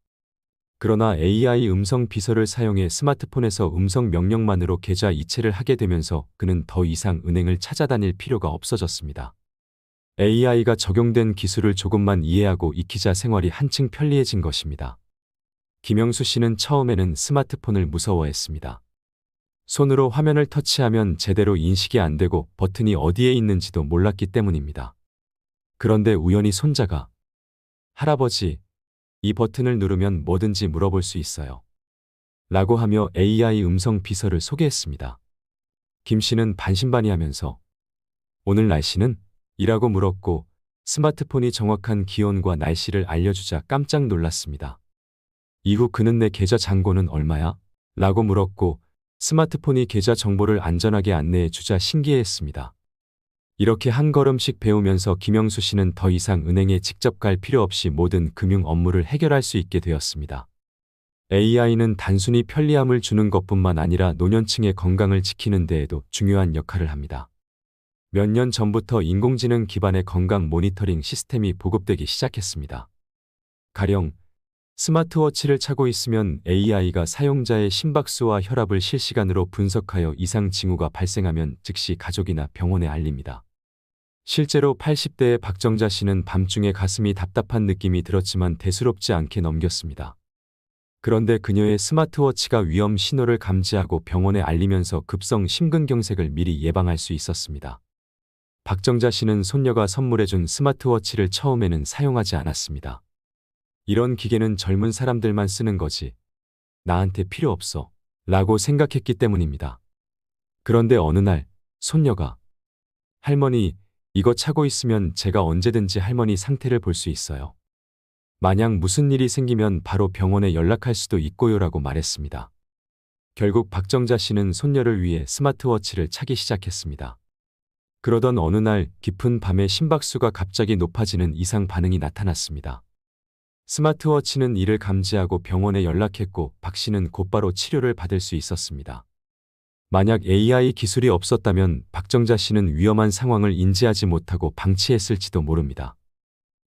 그러나 AI 음성 비서를 사용해 스마트폰에서 음성 명령만으로 계좌 이체를 하게 되면서 그는 더 이상 은행을 찾아다닐 필요가 없어졌습니다. AI가 적용된 기술을 조금만 이해하고 익히자 생활이 한층 편리해진 것입니다. 김영수 씨는 처음에는 스마트폰을 무서워했습니다. 손으로 화면을 터치하면 제대로 인식이 안 되고 버튼이 어디에 있는지도 몰랐기 때문입니다. 그런데 우연히 손자가 할아버지, 이 버튼을 누르면 뭐든지 물어볼 수 있어요. 라고 하며 AI 음성 비서를 소개했습니다. 김 씨는 반신반의하면서 오늘 날씨는? 이라고 물었고 스마트폰이 정확한 기온과 날씨를 알려주자 깜짝 놀랐습니다. 이후 그는 내 계좌 잔고는 얼마야? 라고 물었고 스마트폰이 계좌 정보를 안전하게 안내해 주자 신기해했습니다. 이렇게 한 걸음씩 배우면서 김영수 씨는 더 이상 은행에 직접 갈 필요 없이 모든 금융 업무를 해결할 수 있게 되었습니다. AI는 단순히 편리함을 주는 것뿐만 아니라 노년층의 건강을 지키는 데에도 중요한 역할을 합니다. 몇 년 전부터 인공지능 기반의 건강 모니터링 시스템이 보급되기 시작했습니다. 가령 스마트워치를 차고 있으면 AI가 사용자의 심박수와 혈압을 실시간으로 분석하여 이상 징후가 발생하면 즉시 가족이나 병원에 알립니다. 실제로 80대의 박정자 씨는 밤중에 가슴이 답답한 느낌이 들었지만 대수롭지 않게 넘겼습니다. 그런데 그녀의 스마트워치가 위험 신호를 감지하고 병원에 알리면서 급성 심근경색을 미리 예방할 수 있었습니다. 박정자 씨는 손녀가 선물해준 스마트워치를 처음에는 사용하지 않았습니다. 이런 기계는 젊은 사람들만 쓰는 거지. 나한테 필요 없어. 라고 생각했기 때문입니다. 그런데 어느 날 손녀가 할머니, 이거 차고 있으면 제가 언제든지 할머니 상태를 볼 수 있어요. 만약 무슨 일이 생기면 바로 병원에 연락할 수도 있고요라고 말했습니다. 결국 박정자 씨는 손녀를 위해 스마트워치를 차기 시작했습니다. 그러던 어느 날 깊은 밤에 심박수가 갑자기 높아지는 이상 반응이 나타났습니다. 스마트워치는 이를 감지하고 병원에 연락했고 박 씨는 곧바로 치료를 받을 수 있었습니다. 만약 AI 기술이 없었다면 박정자 씨는 위험한 상황을 인지하지 못하고 방치했을지도 모릅니다.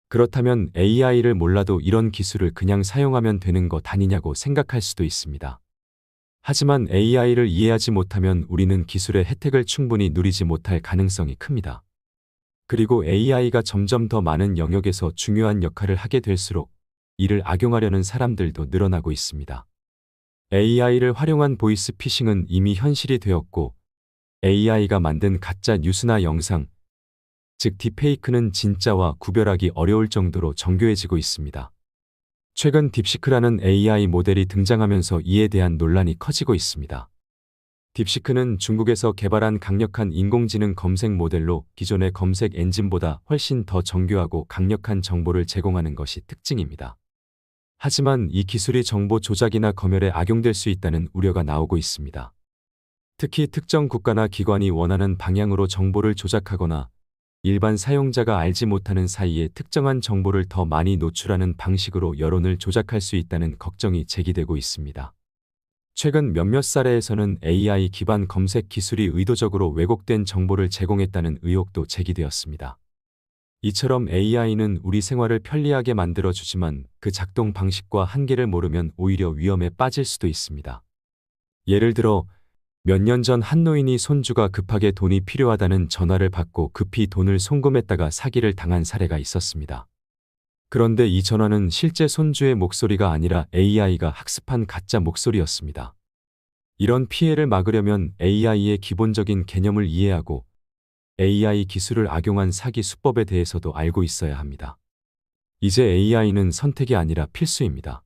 그렇다면 AI를 몰라도 이런 기술을 그냥 사용하면 되는 것 아니냐고 생각할 수도 있습니다. 하지만 AI를 이해하지 못하면 우리는 기술의 혜택을 충분히 누리지 못할 가능성이 큽니다. 그리고 AI가 점점 더 많은 영역에서 중요한 역할을 하게 될수록 이를 악용하려는 사람들도 늘어나고 있습니다. AI를 활용한 보이스 피싱은 이미 현실이 되었고 AI가 만든 가짜 뉴스나 영상, 즉 딥페이크는 진짜와 구별하기 어려울 정도로 정교해지고 있습니다. 최근 딥시크라는 AI 모델이 등장하면서 이에 대한 논란이 커지고 있습니다. 딥시크는 중국에서 개발한 강력한 인공지능 검색 모델로 기존의 검색 엔진보다 훨씬 더 정교하고 강력한 정보를 제공하는 것이 특징입니다. 하지만 이 기술이 정보 조작이나 검열에 악용될 수 있다는 우려가 나오고 있습니다. 특히 특정 국가나 기관이 원하는 방향으로 정보를 조작하거나 일반 사용자가 알지 못하는 사이에 특정한 정보를 더 많이 노출하는 방식으로 여론을 조작할 수 있다는 걱정이 제기되고 있습니다. 최근 몇몇 사례에서는 AI 기반 검색 기술이 의도적으로 왜곡된 정보를 제공했다는 의혹도 제기되었습니다. 이처럼 AI는 우리 생활을 편리하게 만들어주지만 그 작동 방식과 한계를 모르면 오히려 위험에 빠질 수도 있습니다. 예를 들어 몇 년 전 한 노인이 손주가 급하게 돈이 필요하다는 전화를 받고 급히 돈을 송금했다가 사기를 당한 사례가 있었습니다. 그런데 이 전화는 실제 손주의 목소리가 아니라 AI가 학습한 가짜 목소리였습니다. 이런 피해를 막으려면 AI의 기본적인 개념을 이해하고 AI 기술을 악용한 사기 수법에 대해서도 알고 있어야 합니다. 이제 AI는 선택이 아니라 필수입니다.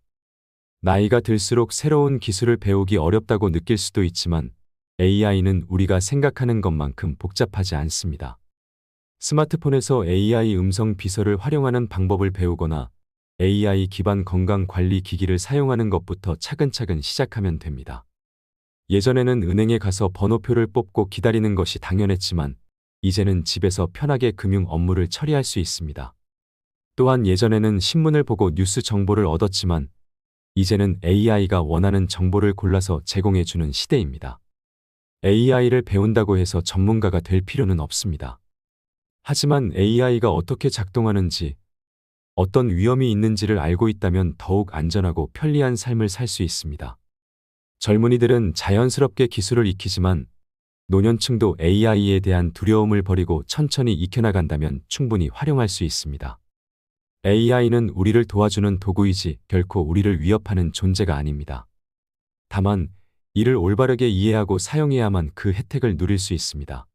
나이가 들수록 새로운 기술을 배우기 어렵다고 느낄 수도 있지만 AI는 우리가 생각하는 것만큼 복잡하지 않습니다. 스마트폰에서 AI 음성 비서를 활용하는 방법을 배우거나 AI 기반 건강 관리 기기를 사용하는 것부터 차근차근 시작하면 됩니다. 예전에는 은행에 가서 번호표를 뽑고 기다리는 것이 당연했지만 이제는 집에서 편하게 금융 업무를 처리할 수 있습니다. 또한 예전에는 신문을 보고 뉴스 정보를 얻었지만 이제는 AI가 원하는 정보를 골라서 제공해주는 시대입니다. AI를 배운다고 해서 전문가가 될 필요는 없습니다. 하지만 AI가 어떻게 작동하는지, 어떤 위험이 있는지를 알고 있다면 더욱 안전하고 편리한 삶을 살 수 있습니다. 젊은이들은 자연스럽게 기술을 익히지만 노년층도 AI에 대한 두려움을 버리고 천천히 익혀나간다면 충분히 활용할 수 있습니다. AI는 우리를 도와주는 도구이지 결코 우리를 위협하는 존재가 아닙니다. 다만 이를 올바르게 이해하고 사용해야만 그 혜택을 누릴 수 있습니다.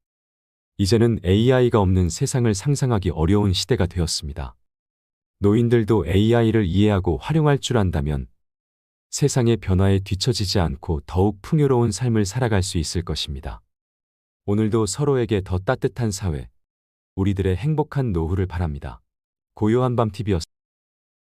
이제는 AI가 없는 세상을 상상하기 어려운 시대가 되었습니다. 노인들도 AI를 이해하고 활용할 줄 안다면 세상의 변화에 뒤처지지 않고 더욱 풍요로운 삶을 살아갈 수 있을 것입니다. 오늘도 서로에게 더 따뜻한 사회, 우리들의 행복한 노후를 바랍니다. 고요한 밤 TV였습니다.